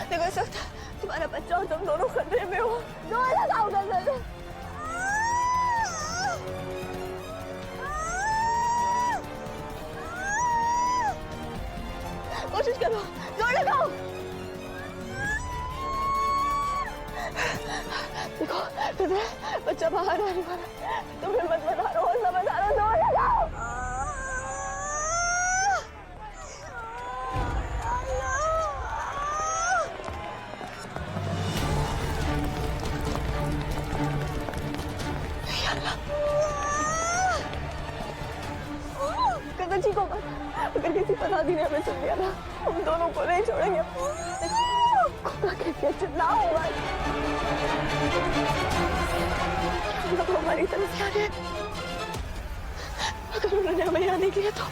Speaker 8: देखो इस वक्त तुम्हारा बच्चा और तुम दोनों खतरे में हो। जोर लगाओ गजल। कोशिश करो, जोर लगाओ। देखो बच्चा बाहर आने वाला है, तुम्हें मत बता रहा, हौसला बता रहा, जोर लगाओ। कदर जी को मत, अगर किसी फसादी ने हमें सुन लिया ना, हम दोनों को नहीं छोड़ेंगे। खुदा के चिल्लाओ मत। तो हमारी तरफ से आ गए, अगर उन्होंने हमें यहाँ नहीं किया तो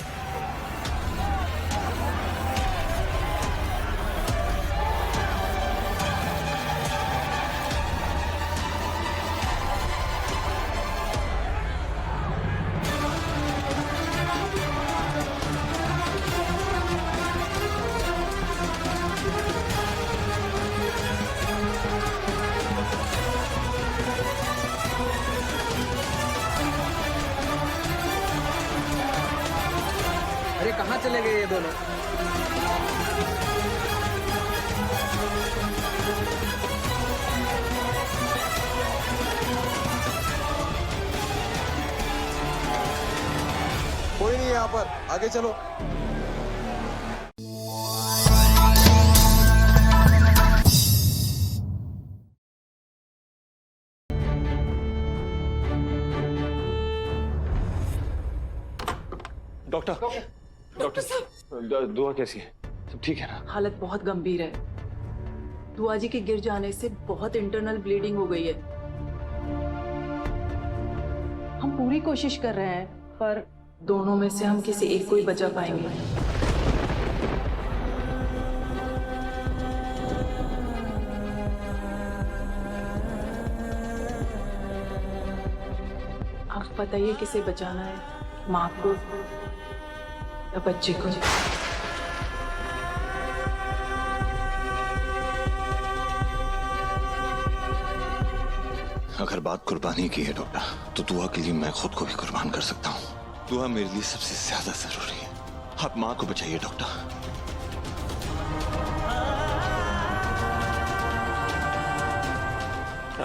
Speaker 2: अरे कहाँ चले गए ये दोनों?
Speaker 9: कोई नहीं है यहाँ पर, आगे चलो।
Speaker 6: डॉक्टर, डॉक्टर साहब, दुआ कैसी है? सब ठीक है ना?
Speaker 1: हालत बहुत गंभीर है। दुआ जी के गिर जाने से बहुत इंटरनल ब्लीडिंग हो गई है। हम पूरी कोशिश कर रहे हैं, पर दोनों में से हम किसी एक को ही बचा पाएंगे। बताइए किसे बचाना है, माँ को या बच्चे को?
Speaker 6: अगर बात कुर्बानी की है डॉक्टर, तो दुआ के लिए मैं खुद को भी कुर्बान कर सकता हूँ। दुआ मेरे लिए सबसे ज्यादा जरूरी है। आप माँ को बचाइए डॉक्टर।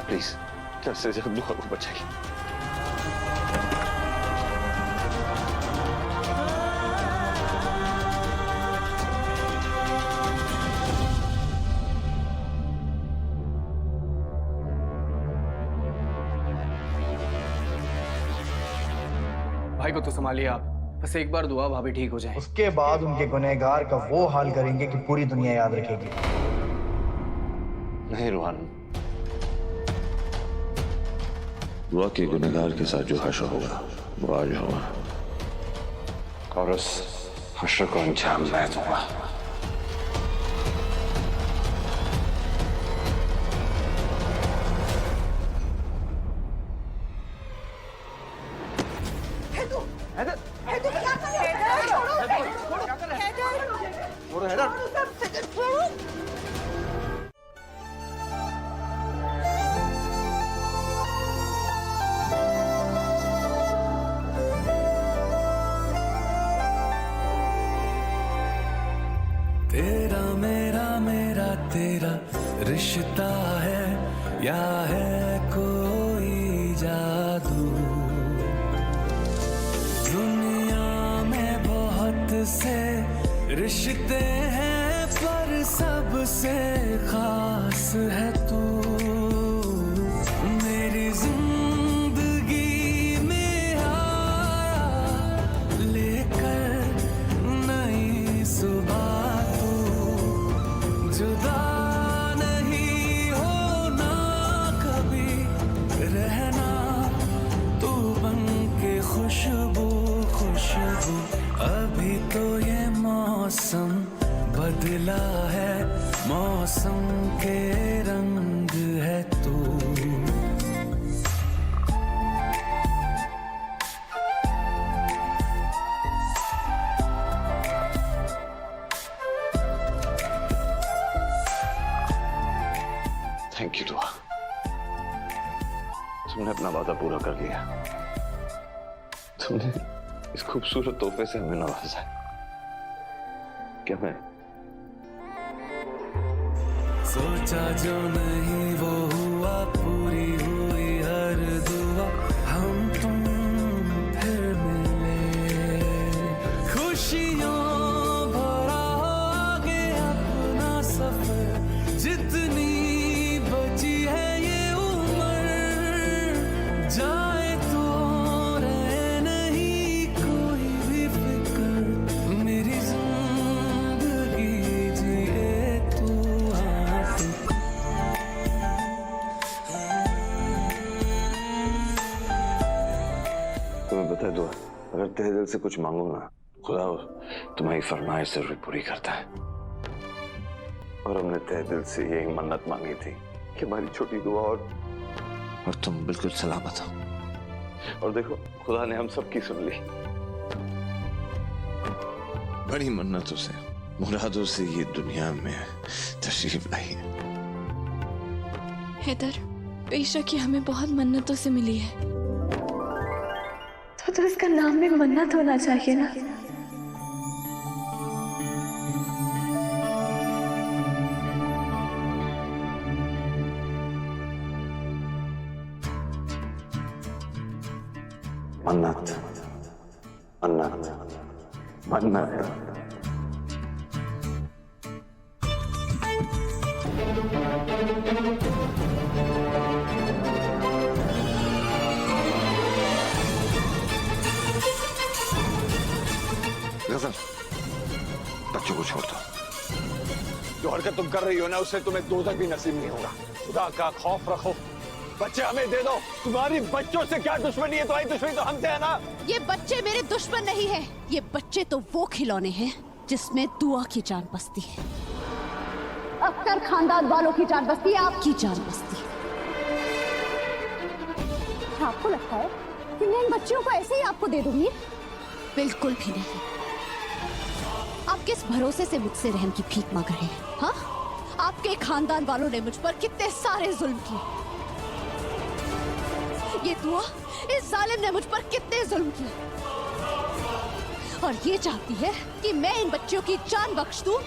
Speaker 6: प्लीज जल्द से जल्द दुआ को बचाइए।
Speaker 3: भाई को तो संभालिए आप, बस एक बार दुआ भाभी ठीक हो जाए।
Speaker 12: उसके बाद उनके गुनहगार का वो हाल करेंगे कि पूरी दुनिया याद रखेगी।
Speaker 6: नहीं रुहान, दुआ के गुनहगार के साथ जो हश्र होगा वो आज होगा, और उस हश्र को अंजाम मैं दूंगा।
Speaker 13: तेरा मेरा मेरा तेरा रिश्ता है या है कोई जादू। दुनिया में बहुत से रिश्ते हैं पर सबसे खास है तू। मेरी जिंदगी में आया लेकर नई सुबह, जुदा नहीं होना कभी, रहना तू बन के खुशबू खुशबू। अभी तो ये मौसम बदला है, मौसम के रंग है तू।
Speaker 6: थैंक यू दुआ, तुमने अपना वादा पूरा कर लिया। तुमने इस खूबसूरत तोहफे से हमें नवाजा है। क्या मैं
Speaker 13: सोचा जो नहीं वो हुआ, पूरी हुई हर दुआ। हम तुम फिर मिले, खुशियों भरा आगे अपना सफर। जितनी बची है ये उम्र, जाए तो रहे नहीं कोई भी फिक्र। मेरी जिंदगी जिए तू आप।
Speaker 6: तुम्हें पता है दुआ, अगर तहे दिल से कुछ मांगो ना, खुदा तुम्हारी फरमाइश जरूर पूरी करता है। और हमने तहे दिल से यही मन्नत मांगी थी कि हमारी छोटी दुआ और तुम बिल्कुल सलामत हो। और देखो खुदा ने हम सबकी सुन ली। बड़ी मन्नतों से, मुरादों से ये दुनिया में तशरीफ लाई है।
Speaker 4: हैदर, बेशक ये हमें बहुत मन्नतों से मिली है, तो इसका नाम भी मन्नत होना चाहिए ना।
Speaker 6: मन्नत मन्नत मन्नत। गजल, बच्चों को छोड़ दो। जो हरकत तुम कर रही हो ना, उससे तुम्हें दोज़ख भी नसीब नहीं होगा। खुदा का खौफ रखो, बच्चे हमें दे दो। तुम्हारी बच्चों से क्या दुश्मनी है? तुम्हारी दुश्मनी तो हमसे है ना।
Speaker 10: ये बच्चे मेरे दुश्मन नहीं है, ये बच्चे तो वो खिलौने हैं जिसमें दुआ की जान बसती है। अख्तर खानदान वालों की जान बसती है, आपकी जान बसती है। आपको लगता है कि मैं इन बच्चियों को ऐसे ही आपको दे दूंगी?
Speaker 5: बिल्कुल भी नहीं। आप किस भरोसे से मुझसे रहम की भीख मांग रहे हैं? हाँ, आपके खानदान वालों ने मुझ पर कितने सारे जुल्म किए। ये दुआ, इस जालिम ने मुझ पर कितने जुल्म किए, और ये चाहती है कि मैं इन बच्चियों की जान बख्श दूं,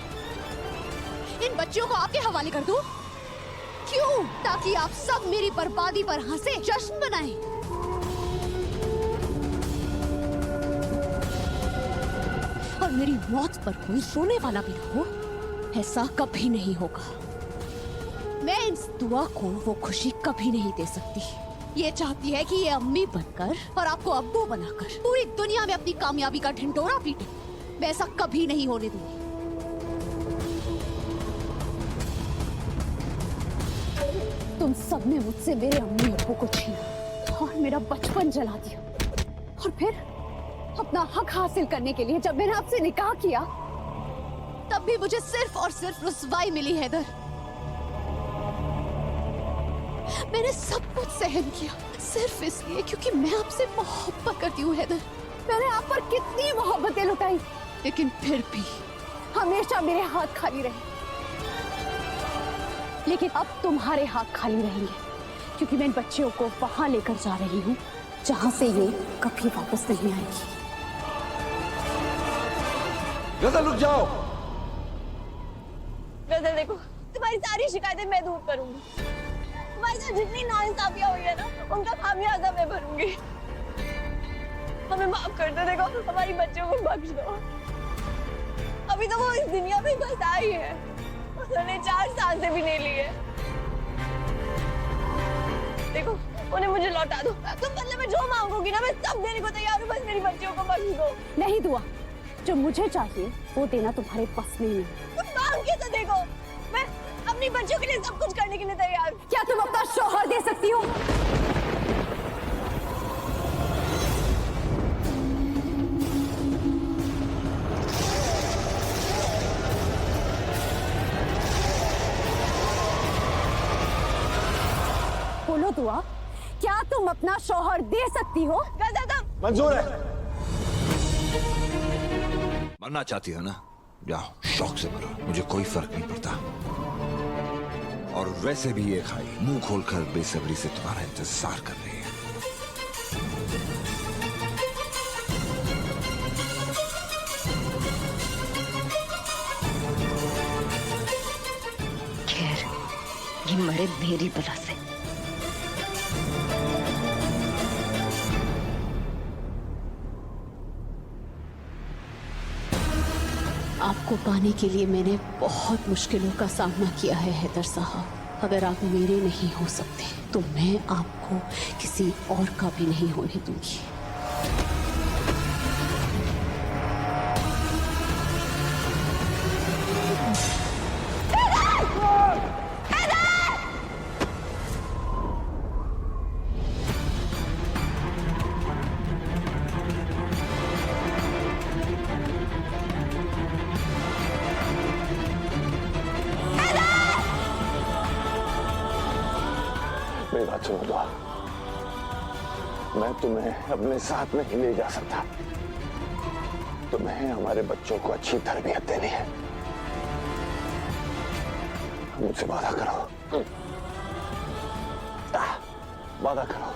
Speaker 5: इन बच्चियों को आपके हवाले कर दूं। क्यों? ताकि आप सब मेरी बर्बादी पर हंसे, जश्न मनाएं। और मेरी मौत पर कोई रोने वाला भी ना हो। ऐसा कभी नहीं होगा। मैं इस दुआ को वो खुशी कभी नहीं दे सकती। ये चाहती है कि ये अम्मी बनकर और आपको अब्बू बनाकर पूरी दुनिया में अपनी कामयाबी का ढिंढोरा पीटे। मैं ऐसा कभी नहीं होने दूंगी। तुम सबने मुझसे मेरे अम्मी अब्बू को छीना और मेरा बचपन जला दिया, और फिर अपना हक हासिल करने के लिए जब मैंने आपसे निकाह किया, तब भी मुझे सिर्फ और सिर्फ रुसवाई मिली। हैदर, मैंने सब कुछ सहन किया सिर्फ इसलिए क्योंकि मैं आपसे मोहब्बत करती हूँ। हैदर, मैंने आप पर कितनी मोहब्बतें लुटाई, लेकिन फिर भी हमेशा मेरे हाथ खाली रहे। लेकिन अब तुम्हारे हाथ खाली रहेंगे, क्योंकि मैं इन बच्चियों को वहां लेकर जा रही हूँ जहां से ये कभी वापस नहीं आएगी।
Speaker 9: गजल रुक जाओ।
Speaker 8: गजल देखो, तुम्हारी सारी शिकायतें मैं दूर करूंगी। तुम्हारे साथ जितनी नाइंसाफियां हुई है ना, उनका खामियाजा मैं भरूंगी। हमें माफ कर दो। देखो, हमारी बच्चों को बख्श दो। अभी तो वो इस दुनिया में बस आई है, उन्होंने 4 साल से भी नहीं लिए। देखो, उन्हें मुझे लौटा दो। तुम बदले में जो मांगोगी ना, मैं सब देने को तैयार हूँ। बस मेरी बच्चियों को बख्श दो।
Speaker 10: नहीं दुआ, जो मुझे चाहिए वो देना तुम्हारे पास नहीं है।
Speaker 8: तुम मांग के तो देखो, मैं अपनी बच्चियों के लिए सब कुछ करने के लिए तैयार हूँ।
Speaker 10: क्या तुम अपना शौहर दे सकती हो? बोलो दुआ, क्या तुम अपना शौहर दे सकती हो?
Speaker 9: मंजूर है।
Speaker 11: मरना चाहती हो ना, जाओ शौक से मरो, मुझे कोई फर्क नहीं पड़ता। और वैसे भी ये खाई मुंह खोलकर बेसब्री से तुम्हारा इंतजार कर रही है।
Speaker 5: खैर, ये मरे मेरी बला से। आपको पाने के लिए मैंने बहुत मुश्किलों का सामना किया है हैदर साहब। अगर आप मेरे नहीं हो सकते तो मैं आपको किसी और का भी नहीं होने दूंगी।
Speaker 6: मेरी बात सुनो दुआ, मैं तुम्हें अपने साथ नहीं ले जा सकता। तुम्हें हमारे बच्चों को अच्छी तरबियत देनी है। मुझसे वादा करो, वादा करो,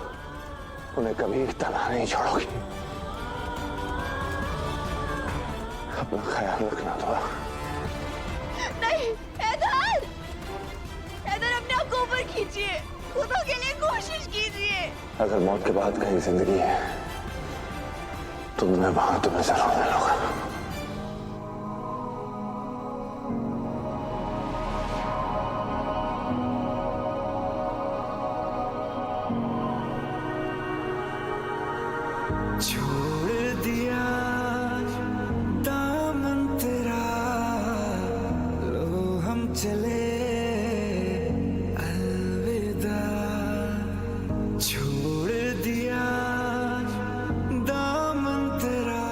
Speaker 6: उन्हें कभी तनहा नहीं छोड़ोगी। अपना ख्याल रखना दुआ।
Speaker 8: नहीं, हैदर, हैदर अपने आप को ऊपर खींचिए, खुदों के लिए कोशिश कीजिए।
Speaker 6: अगर मौत के बाद कहीं जिंदगी है तो मैं वहां तुम्हें जरूर मिलूंगा।
Speaker 13: छोड़ दिया दामन तेरा, लो हम चले अलविदा। छोड़ दिया दामन तेरा।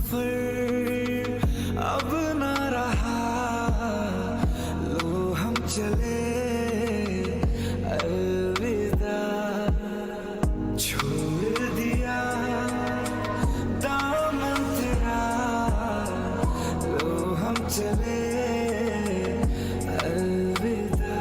Speaker 13: सफर अब ना रहा, लो हम चले अलविदा, छोड़ दिया दामन तेरा, लो हम चले अलविदा।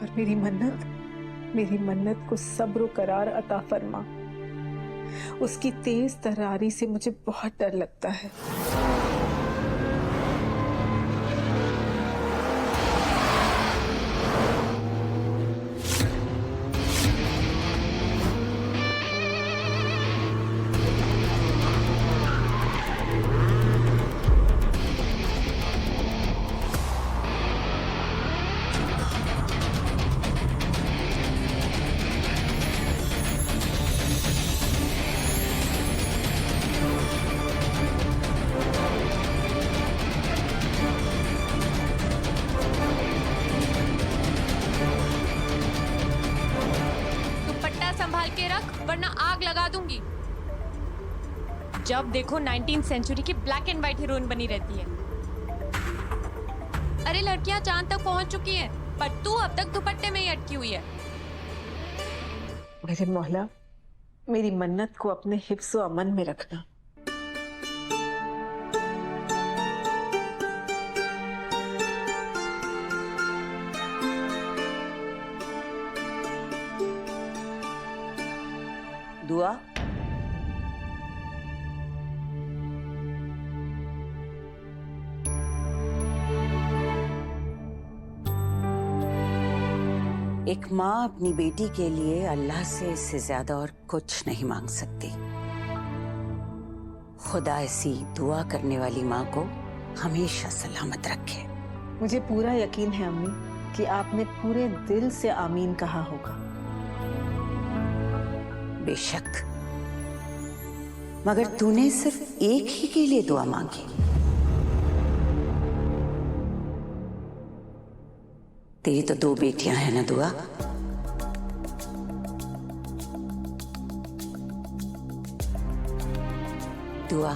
Speaker 1: और मेरी मन्नत को सब्र और करार अता फरमा। उसकी तेज तरारी से मुझे बहुत डर लगता है।
Speaker 5: संभाल के रख वरना आग लगा दूंगी। जब देखो 19th सेंचुरी की ब्लैक एंड व्हाइट हीरोइन बनी रहती है। अरे लड़कियां चांद तक पहुंच चुकी हैं, पर तू अब तक दुपट्टे में ही अटकी हुई है।
Speaker 1: मेरे मौला, मेरी मन्नत को अपने हिफ्ज़ व अमन में रखना।
Speaker 7: दुआ एक माँ अपनी बेटी के लिए अल्लाह से इससे ज्यादा और कुछ नहीं मांग सकती। खुदा ऐसी दुआ करने वाली माँ को हमेशा सलामत रखे।
Speaker 1: मुझे पूरा यकीन है अम्मी कि आपने पूरे दिल से आमीन कहा होगा।
Speaker 7: बेशक, मगर तूने सिर्फ एक ही के लिए दुआ मांगी। तेरी तो 2 बेटियां हैं ना दुआ। दुआ,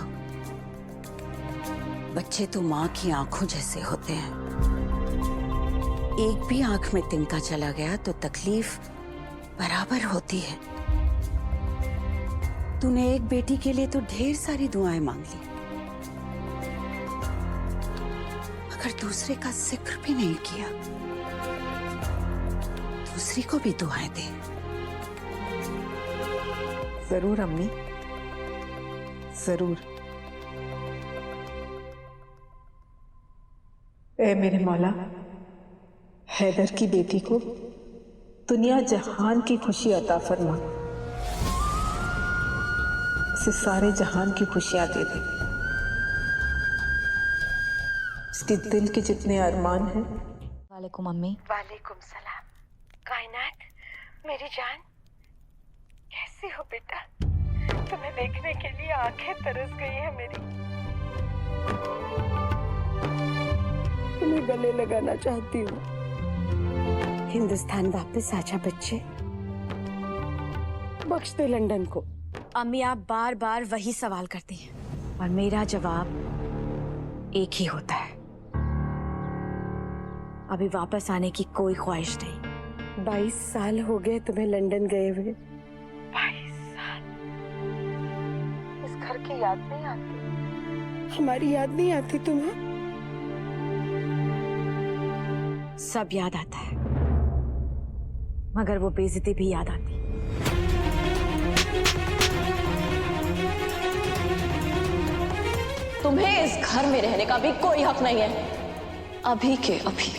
Speaker 7: बच्चे तो माँ की आंखों जैसे होते हैं। एक भी आंख में तिनका चला गया तो तकलीफ बराबर होती है। तूने एक बेटी के लिए तो ढेर सारी दुआएं मांग ली, मगर दूसरे का जिक्र भी नहीं किया। दूसरी को भी दुआएं दे।
Speaker 1: जरूर अम्मी, जरूर। ए मेरे मौला, हैदर की बेटी को दुनिया जहान की खुशी अता फरमा। उसे सारे जहान की खुशियां दे दे। उसके दिल के जितने अरमान हैं।
Speaker 5: वालेकुम अम्मी।
Speaker 7: वालेकुम सलाम। कायनात, मेरी जान, कैसी हो बेटा? तुम्हें देखने के लिए आंखें तरस गई है मेरी। तुम्हें गले लगाना चाहती हूँ। हिंदुस्तान वापस आजा बच्चे, बख्श दे लंदन को।
Speaker 5: अम्मी, आप बार बार वही सवाल करती हैं और मेरा जवाब एक ही होता है। अभी वापस आने की कोई ख्वाहिश नहीं।
Speaker 7: 22 साल हो गए तुम्हें लंदन गए हुए। 22 साल। इस घर की याद नहीं आती? हमारी याद नहीं आती तुम्हें?
Speaker 5: सब याद आता है, मगर वो बेइज्जती भी याद आती।
Speaker 8: तुम्हें इस घर में रहने का भी कोई हक नहीं है। अभी के अभी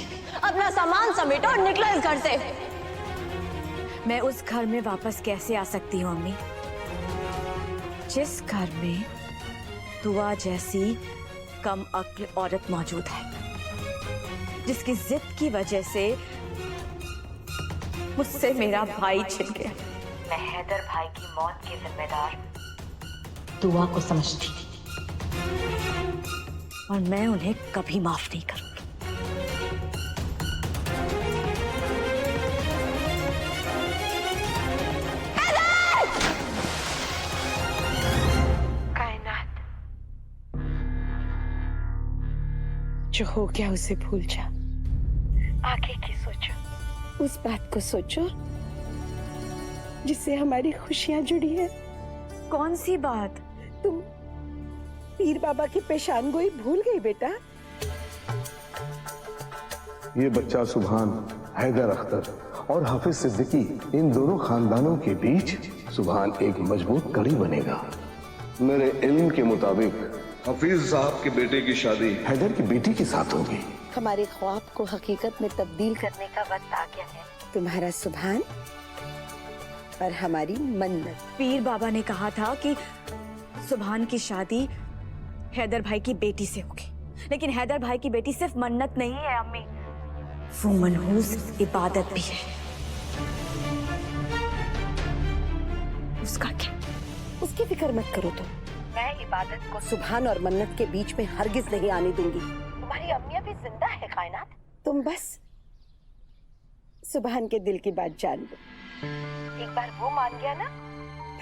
Speaker 8: अपना सामान समेटो और निकलो इस घर से।
Speaker 5: मैं उस घर में वापस कैसे आ सकती हूँ अम्मी, जिस घर में दुआ जैसी कम अक्ल औरत मौजूद है, जिसकी जिद की वजह से
Speaker 8: मुझसे मेरा भाई छिन गया।
Speaker 10: मैं हैदर भाई की मौत के जिम्मेदार दुआ को समझती थी और मैं उन्हें कभी माफ नहीं करूंगी।
Speaker 7: जो हो गया उसे भूल जा, आगे की सोचो, उस बात को सोचो जिससे हमारी खुशियां जुड़ी है।
Speaker 10: कौन सी बात?
Speaker 7: तुम पीर बाबा की पेशानगोई भूल गई बेटा?
Speaker 9: ये बच्चा सुभान, हैदर अख्तर और हाफिज सिद्दीकी, इन दोनों खानदानों के बीच सुभान एक मजबूत कड़ी बनेगा। मेरे इल्म के मुताबिक हफीज साहब के बेटे की शादी हैदर की बेटी के साथ होगी।
Speaker 7: हमारे ख्वाब को हकीकत में तब्दील करने का वक्त आ गया है। तुम्हारा सुभान और हमारी मन्नत।
Speaker 10: पीर बाबा ने कहा था कि सुभान की शादी हैदर भाई की बेटी से होगी, लेकिन हैदर भाई की बेटी सिर्फ मन्नत नहीं है अम्मी, वो मनहूस इबादत भी है।
Speaker 7: उसका क्या? उसकी फिक्र मत करो तुम। मैं इबादत को सुभान और मन्नत के बीच में हरगिज नहीं आने दूंगी। तुम्हारी अम्मिया भी जिंदा है कायनात। तुम बस सुभान के दिल की बात जान लो। एक बार वो मान गया ना,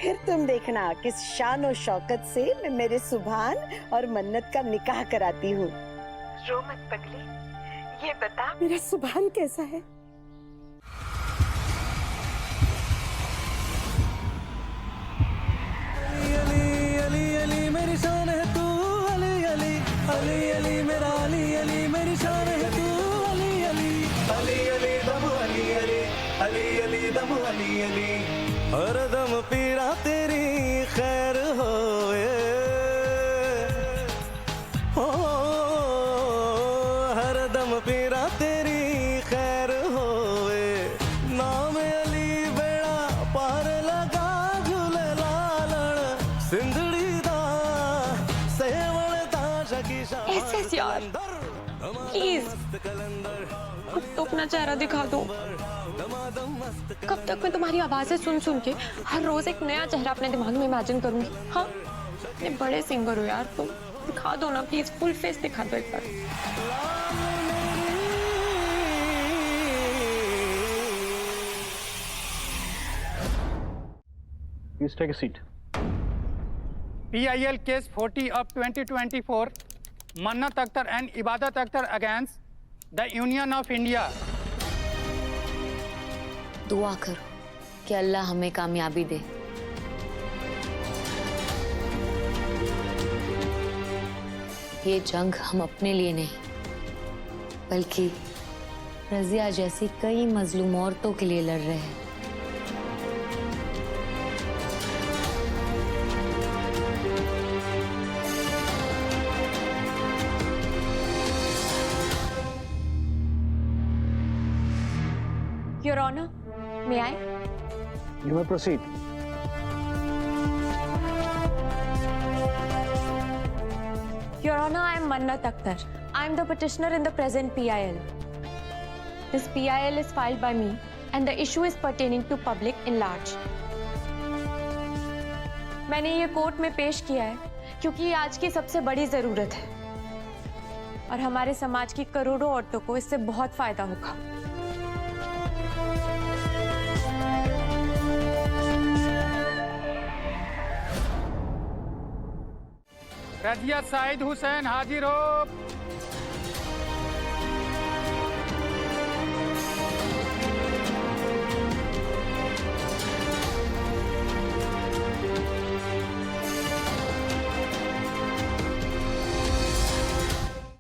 Speaker 7: फिर तुम देखना किस शान और शौकत से मैं मेरे सुभान और मन्नत का निकाह कराती हूँ। रो मत पगली, ये बता मेरा सुभान कैसा है?
Speaker 13: मेरी शान है तू अली अली, अली अली मेरा अली अली, मेरी शान है तू अली अली, अली अली दम अली अली, अली अली दम अली अली, हर दम पीरा तेरी खैर होए, हो हर दम पीरा तेरी खैर होए, नाम अली बेड़ा पार लगा झूले लालण सिंधड़ी
Speaker 4: ऐसे यार, प्लीज अब तो अपना चेहरा दिखा दो। कब तक मैं तुम्हारी आवाजें सुन सुन के हर रोज एक नया चेहरा अपने दिमाग में इमेजिन करूंगी? हाँ, इतने बड़े सिंगर हो यार, तुम दिखा दो ना प्लीज, फुल फेस दिखा दो एक बार।
Speaker 14: Please take a seat. PIL case 40 of 2024, Mannat Akhtar and Ibadat Akhtar against the Union of India.
Speaker 5: दुआ करो कि अल्लाह हमें कामयाबी दे। ये जंग हम अपने लिए नहीं, बल्कि रजिया जैसी कई मजलूम औरतों के लिए लड़ रहे हैं।
Speaker 4: Your Honor, may I?
Speaker 14: You may proceed.
Speaker 4: Your Honor, I am Mannat Akhtar. I am the petitioner in the present PIL. This PIL is filed by me and the issue is pertaining to public in large. मैंने ये court में पेश किया है क्योंकि ये आज की सबसे बड़ी जरूरत है और हमारे समाज की करोड़ों औरतों को इससे बहुत फायदा होगा।
Speaker 14: रजिया साइद हुसैन हाजिर हो।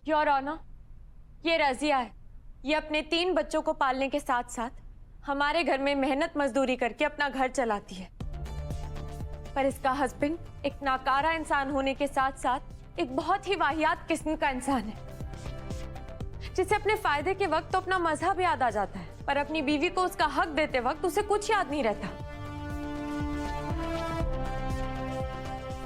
Speaker 4: योर ऑनर, ये रजिया है। ये अपने 3 बच्चों को पालने के साथ साथ हमारे घर में मेहनत मजदूरी करके अपना घर चलाती है, पर इसका हस्बैंड एक नाकारा इंसान होने के साथ साथ एक बहुत ही वाहियात किस्म का इंसान है, जिसे अपने फायदे के वक्त तो अपना मजहब याद आ जाता है, पर अपनी बीवी को उसका हक देते वक्त उसे कुछ याद नहीं रहता।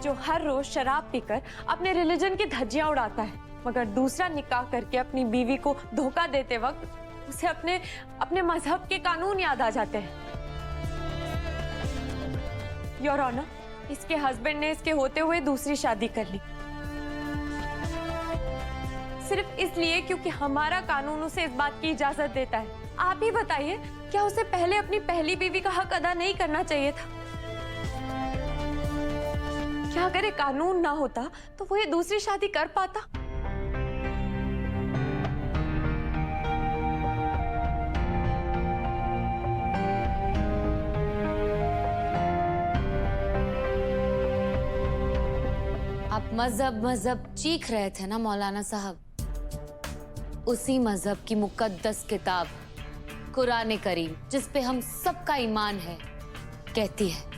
Speaker 4: जो हर रोज शराब पीकर अपने रिलीजन की धज्जियां उड़ाता है, मगर दूसरा निकाह करके अपनी बीवी को धोखा देते वक्त
Speaker 15: उसे अपने अपने मजहब के कानून याद आ जाते हैं। योर ऑनर, इसके हस्बैंड ने इसके होते हुए दूसरी शादी कर ली, सिर्फ इसलिए क्योंकि हमारा कानून उसे इस बात की इजाजत देता है। आप ही बताइए, क्या उसे पहले अपनी पहली बीवी का हक अदा नहीं करना चाहिए था? क्या अगर ये कानून ना होता तो वो ये दूसरी शादी कर पाता?
Speaker 5: आप मजहब चीख रहे थे ना मौलाना साहब, उसी मजहब की मुकद्दस किताब कुरान करीम, जिस पे हम सबका ईमान है, कहती है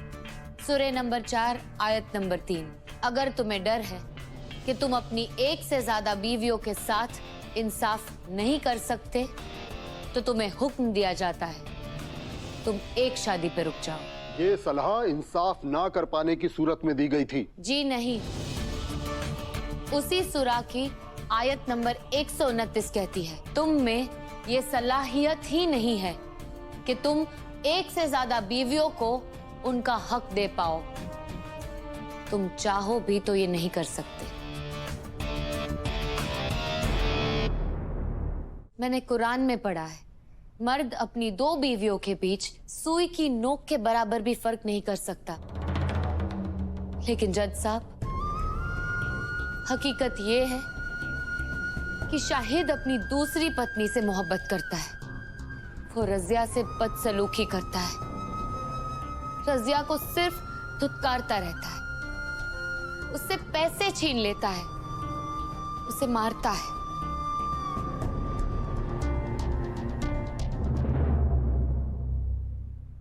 Speaker 5: सूरह नंबर 4 आयत नंबर 3, अगर तुम्हें डर है कि तुम अपनी एक से ज्यादा बीवियों के साथ इंसाफ नहीं कर सकते तो तुम्हें हुक्म दिया जाता है तुम एक शादी पे रुक जाओ।
Speaker 9: ये सलाह इंसाफ ना कर पाने की सूरत में दी गई थी।
Speaker 5: जी नहीं, उसी सूरा की आयत नंबर 129 कहती है तुम में ये सलाहियत ही नहीं है कि तुम एक से ज्यादा बीवियों को उनका हक दे पाओ। तुम चाहो भी तो ये नहीं कर सकते। मैंने कुरान में पढ़ा है, मर्द अपनी 2 बीवियों के बीच सुई की नोक के बराबर भी फर्क नहीं कर सकता। लेकिन जज साहब, हकीकत ये है कि शाहिद अपनी दूसरी पत्नी से मोहब्बत करता है। वो रजिया से बदसलूकी करता है, रजिया को सिर्फ धुतकारता रहता है, उससे पैसे छीन लेता है, उसे मारता है।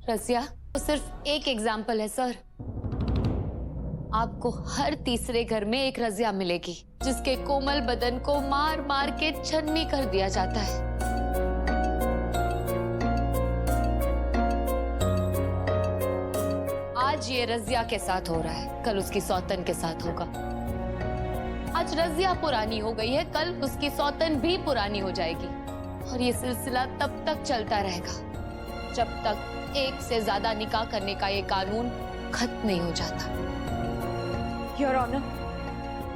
Speaker 5: रजिया तो सिर्फ एक एग्जाम्पल है सर। आपको हर तीसरे घर में एक रजिया मिलेगी जिसके कोमल बदन को मार मार के छन्नी कर दिया जाता है। आज ये रजिया के साथ हो रहा है, कल उसकी सौतन के साथ होगा। आज रजिया पुरानी हो गई है, कल उसकी सौतन भी पुरानी हो जाएगी। और ये सिलसिला तब तक चलता रहेगा जब तक एक से ज्यादा निकाह करने का ये कानून खत्म नहीं हो जाता।
Speaker 15: योर ऑनर,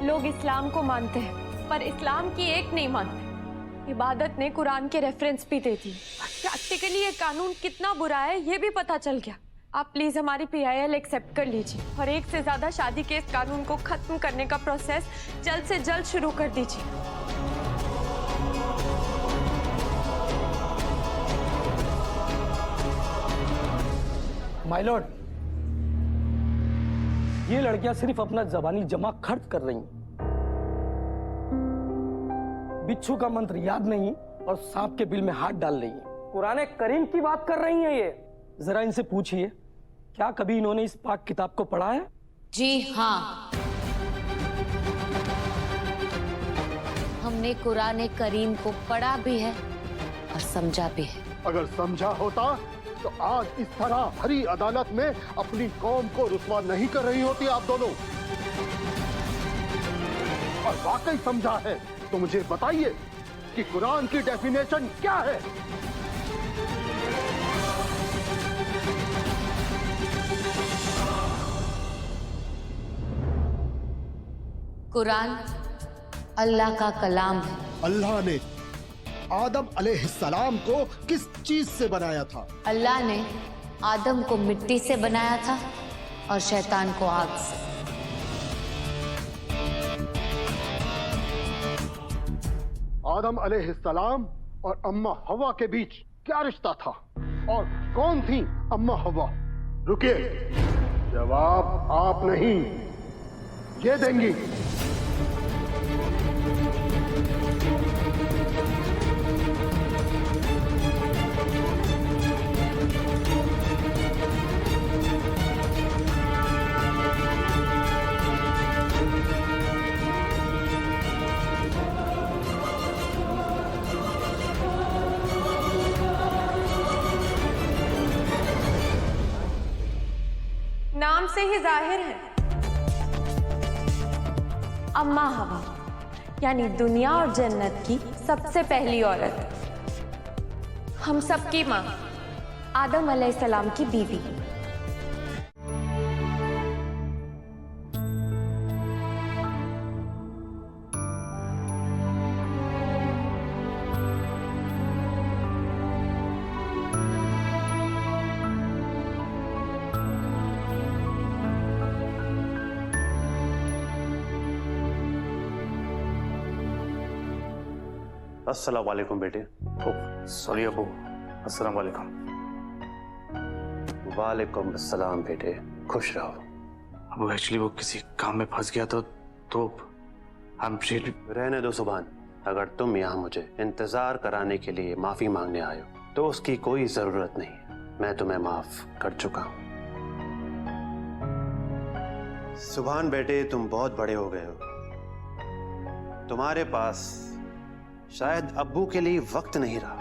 Speaker 15: लोग इस्लाम को मानते हैं पर इस्लाम की एक नहीं मानते। इबादत ने कुरान के रेफरेंस भी दे दी। प्रैक्टिकली ये कानून कितना बुरा है ये भी पता चल गया। आप प्लीज हमारी PIL एक्सेप्ट कर लीजिए और एक से ज्यादा शादी के इस कानून को खत्म करने का प्रोसेस जल्द से जल्द शुरू कर दीजिए।
Speaker 16: माय लॉर्ड, ये लड़कियां सिर्फ अपना जबानी जमा खर्च कर रही हैं। बिच्छू का मंत्र याद नहीं और सांप के बिल में हाथ डाल रही हैं। कुरान करीम की बात कर रही हैं ये। जरा इनसे पूछिए, क्या कभी इन्होंने इस पाक किताब को पढ़ा है?
Speaker 5: जी हाँ, हमने कुरान करीम को पढ़ा भी है और समझा भी है।
Speaker 9: अगर समझा होता तो आज इस तरह भरी अदालत में अपनी कौम को रुस्वा नहीं कर रही होती आप दोनों। और वाकई समझा है तो मुझे बताइए कि कुरान की डेफिनेशन क्या है?
Speaker 5: कुरान अल्लाह का कलाम है।
Speaker 17: अल्लाह ने आदम अलैहिस्सलाम को किस चीज से बनाया था?
Speaker 5: अल्लाह ने आदम को मिट्टी से बनाया था और शैतान को आग से।
Speaker 9: आदम अलैहिस्सलाम और अम्मा हवा के बीच क्या रिश्ता था और कौन थी अम्मा हवा? रुकिए, जवाब आप नहीं ये देंगी।
Speaker 15: नाम से ही जाहिर है, अम्मा हवा यानी दुनिया और जन्नत की सबसे पहली औरत। हम सबकी माँ, आदम अलैहिस्सलाम की बीवी।
Speaker 18: अस्सलाम वालेकुम बेटे।
Speaker 19: सॉरी अबू, अस्सलाम वालेकुम।
Speaker 18: वालेकुम अस्सलाम बेटे, खुश रहो।
Speaker 19: अबू एक्चुअली वो किसी काम में फंस गया तो हम
Speaker 18: रहने दो सुभान। अगर तुम यहाँ मुझे इंतजार कराने के लिए माफी मांगने आए हो तो उसकी कोई जरूरत नहीं, मैं तुम्हें माफ कर चुका हूँ। सुभान बेटे, तुम बहुत बड़े हो गए हो, तुम्हारे पास शायद अब्बू के लिए वक्त नहीं रहा।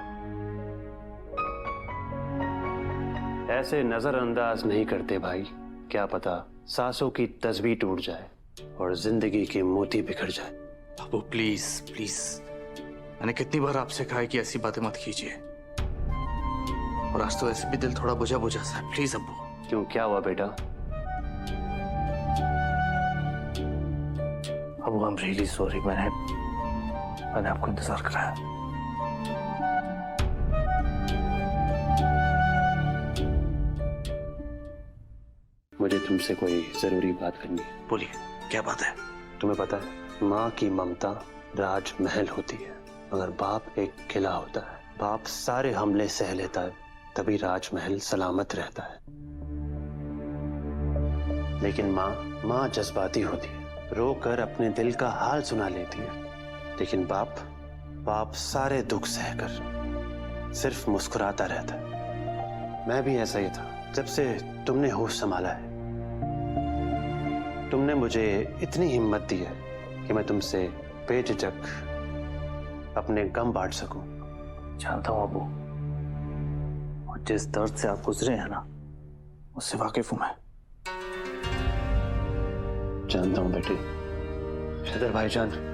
Speaker 18: ऐसे नजरअंदाज नहीं करते भाई, क्या पता सांसों की तस्वीर टूट जाए और जिंदगी के मोती बिखर जाए।
Speaker 19: अबू प्लीज प्लीज, मैंने कितनी बार आपसे कहा है कि ऐसी बातें मत कीजिए, और आज तो ऐसे भी दिल थोड़ा बुझा बुझा सा है। प्लीज अब्बू।
Speaker 18: क्यों, क्या हुआ बेटा?
Speaker 19: Abu I am really sorry, मैंने आपको इंतजार कराया।
Speaker 18: मुझे तुमसे कोई जरूरी बात करनी है।
Speaker 19: बोलिए, क्या बात है?
Speaker 18: तुम्हें पता है, माँ की ममता राजमहल होती है, मगर बाप एक किला होता है। बाप सारे हमले सह लेता है, तभी राजमहल सलामत रहता है। लेकिन माँ जज्बाती होती है, रोकर अपने दिल का हाल सुना लेती है। लेकिन बाप सारे दुख सहकर सिर्फ मुस्कुराता रहता है। मैं भी ऐसा ही था जब से तुमने होश संभाला है। तुमने मुझे इतनी हिम्मत दी है कि मैं तुमसे बेझिझक अपने गम बांट सकूं।
Speaker 19: जानता हूं अबू, और जिस दर्द से आप गुजरे हैं ना, उससे वाकिफ हूं मैं।
Speaker 18: जानता हूं बेटे। हैदर भाईजान,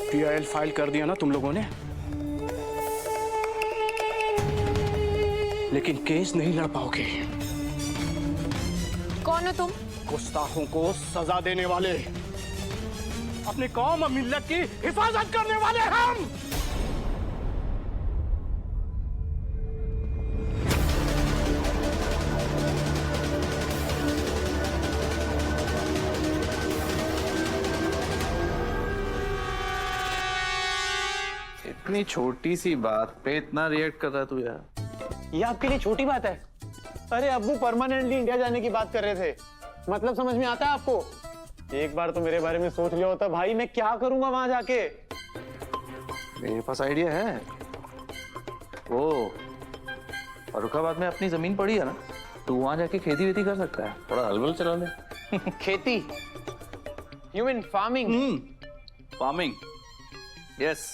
Speaker 19: PIL फाइल कर दिया ना तुम लोगों ने, लेकिन केस नहीं लड़ पाओगे।
Speaker 15: कौन हो तुम?
Speaker 19: गुस्ताखों को सजा देने वाले, अपनी कौम और मिल्लत की हिफाजत करने वाले हम।
Speaker 20: इतनी छोटी सी बात पे इतना रिएक्ट कर रहा तू यार?
Speaker 2: ये आपके लिए छोटी बात है? अरे अब्बू परमानेंटली इंडिया जाने की बात कर रहे थे, मतलब समझ में आता है आपको? एक बार तो मेरे बारे में सोच लिया होता भाई, मैं क्या करूंगा वहां जाके।
Speaker 20: मेरे पास आइडिया है। वो फर्रुखाबाद में अपनी जमीन पड़ी है ना, तू वहां जाके खेती वेती कर सकता है, थोड़ा हलवल चला ले।
Speaker 2: खेती? You mean farming?
Speaker 20: Farming, yes.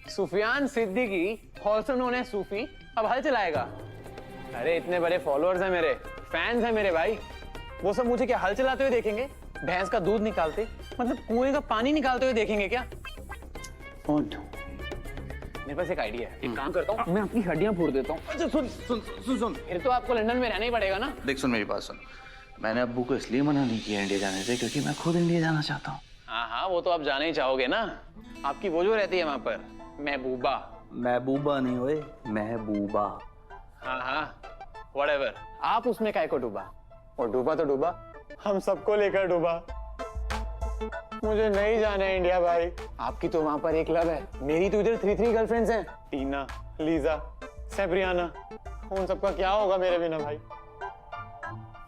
Speaker 2: Sufiyan Siddiqui, also known as Sufi, अब हल चलाएगा। अरे इतने बड़े फॉलोअर्स हैं मेरे, फैंस हैं मेरे भाई, वो सब मुझे क्या हल चलाते हुए देखेंगे? भैंस का दूध निकालते, मतलब कुएं का पानी निकालते हुए देखेंगे क्या? मेरे पास एक आइडिया है, एक काम करता हूँ, मैं अपनी हड्डियां फोड़ देता हूँ।
Speaker 20: अच्छा सुन सुन सुन सुन,
Speaker 2: फिर तो आपको लंदन में रहना ही पड़ेगा ना।
Speaker 20: देख सुन मेरी बात सुन, मैंने अब्बू को इसलिए मना नहीं किया इंडिया जाने से क्योंकि मैं खुद इंडिया जाना चाहता हूँ।
Speaker 2: हाँ, वो तो आप जाना ही चाहोगे ना। आपकी वो जो रहती है वहां पर, महबूबा।
Speaker 20: महबूबा नहीं हुए, महबूबा।
Speaker 2: हाँ, व्हाटएवर। आप उसमें काय को डूबा, और डूबा तो डूबा, हम सबको लेकर डूबा। मुझे नहीं जाना है इंडिया भाई। आपकी तो वहां पर एक लव है, मेरी तो इधर 3 गर्लफ्रेंड्स हैं, टीना, लीजा, सेब्रियाना। उन सबका क्या होगा मेरे बिना भाई?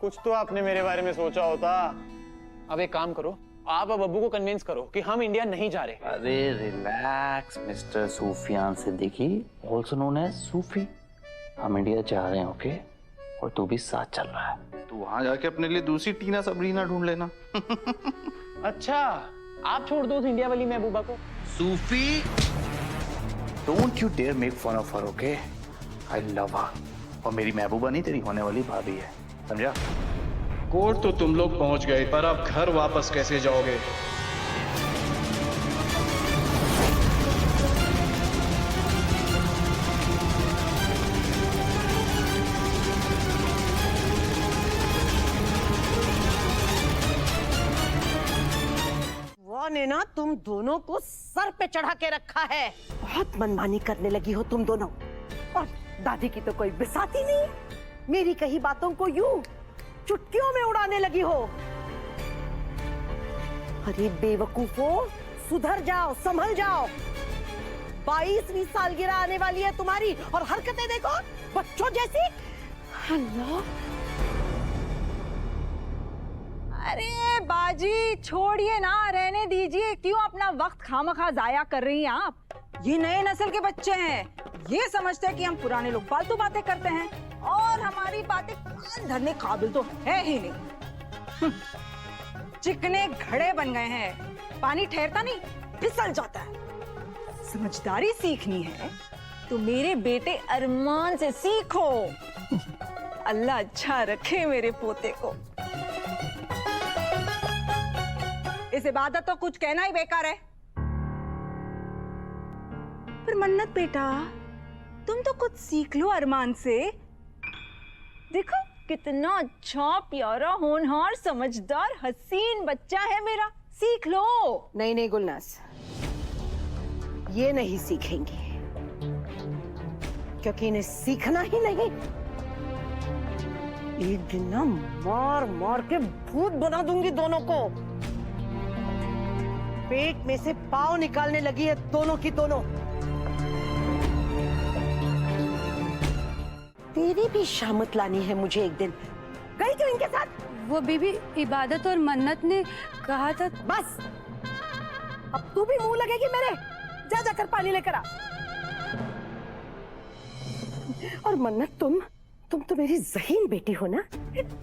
Speaker 2: कुछ तो आपने मेरे बारे में सोचा होता। अब एक काम करो, आप अब अब्बू को कन्विंस करो कि हम इंडिया नहीं जा रहे।
Speaker 20: अरे relax mister Sufiyan Siddiqui, also known as Sufi. हम इंडिया जा रहे हैं, ओके? और तू भी साथ चल रहा है। तू वहां जाके अपने लिए दूसरी टीना सबरीना ढूंढ लेना।
Speaker 2: अच्छा, आप छोड़ दो उस इंडिया वाली महबूबा को।
Speaker 20: Sufi, don't you dare make fun of her, okay? I love her, और मेरी महबूबा नहीं, तेरी होने वाली भाभी है, समझा?
Speaker 21: कोर्ट तो तुम लोग पहुंच गए, पर अब घर वापस कैसे जाओगे?
Speaker 7: वो ने ना तुम दोनों को सर पे चढ़ा के रखा है। बहुत मनमानी करने लगी हो तुम दोनों, और दादी की तो कोई बिसाती नहीं, मेरी कही बातों को यूं चुटकियों में उड़ाने लगी हो। अरे बेवकूफो, सुधर जाओ, संभल जाओ। 22वीं सालगिरह आने वाली है तुम्हारी, और हरकतें देखो बच्चों जैसी। अल्लाह,
Speaker 22: अरे बाजी छोड़िए ना, रहने दीजिए, क्यों अपना वक्त खामखा जाया कर रही हैं आप? ये नए नस्ल के बच्चे हैं, ये समझते हैं कि हम पुराने लोग फालतू बातें करते हैं, और हमारी बातें कान धरने काबिल तो है ही नहीं। चिकने घड़े बन गए हैं, पानी ठहरता नहीं, फिसल जाता है। समझदारी सीखनी है तो मेरे बेटे अरमान से सीखो। अल्लाह अच्छा रखे मेरे पोते को। इस इबादत तो कुछ कहना ही बेकार है। पर मन्नत बेटा, तुम तो कुछ सीख लो अरमान से। देखो कितना अच्छा, प्यारा, होनहार, समझदार, हसीन बच्चा है मेरा, सीख लो।
Speaker 7: नहीं नहीं गुलनाज, ये नहीं सीखेंगे, क्योंकि इन्हें सीखना ही नहीं। एक दिन ना मार मार के भूत बना दूंगी दोनों को। पेट में से पाँव निकालने लगी है दोनों की दोनों। तेरी भी शामत लानी है मुझे एक दिन। गई क्यों इनके साथ?
Speaker 10: वो बीबी, इबादत और मन्नत ने कहा था।
Speaker 7: बस, अब तू भी मुंह लगेगी मेरे। जा जाकर पानी लेकर आ। और मन्नत, तुम तो मेरी ज़हीन बेटी हो ना,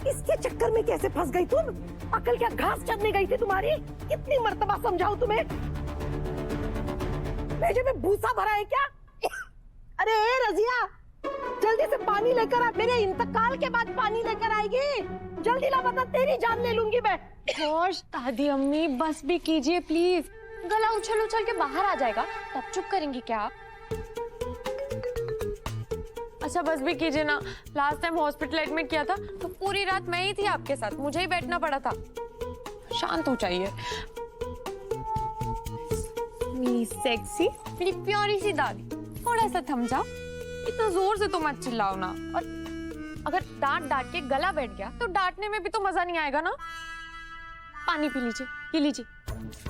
Speaker 7: इसके चक्कर में कैसे फंस गई तुम? अकल क्या घास चरने गई थी तुम्हारी? कितनी मर्तबा समझाऊं तुम्हें? भेजे में भूसा भरा है क्या? अरे रजिया, जल्दी से पानी लेकर आ। मेरे इंतकाल के बाद पानी लेकर आएगी। जल्दी ला, वरना तेरी जान ले लूंगी मैं।
Speaker 15: गोश, दादी अम्मी बस भी कीजिए प्लीज। गला उछल उछल के बाहर आ जाएगा, तब चुप करेंगी क्या आप? अच्छा बस भी कीजिए ना। लास्ट टाइम हॉस्पिटल एडमिट किया था तो पूरी रात मैं ही थी आपके साथ, मुझे ही बैठना पड़ा था। शांत हो जाइए। मेरी सेक्सी, मेरी प्यारी सी दादी, थोड़ा सा थम जाओ। इतना जोर से तो मत चिल्लाओ ना। और अगर डांट डांट के गला बैठ गया तो डांटने में भी तो मजा नहीं आएगा ना। पानी पी लीजिए, पी लीजिए,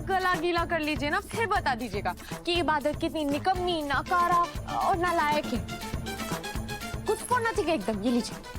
Speaker 15: गला गीला कर लीजिए ना, फिर बता दीजिएगा कि इबादत कितनी निकम्मी, नाकारा और नालायक है। कुछ फोड़ना ठीक है एकदम। ये लीजिए।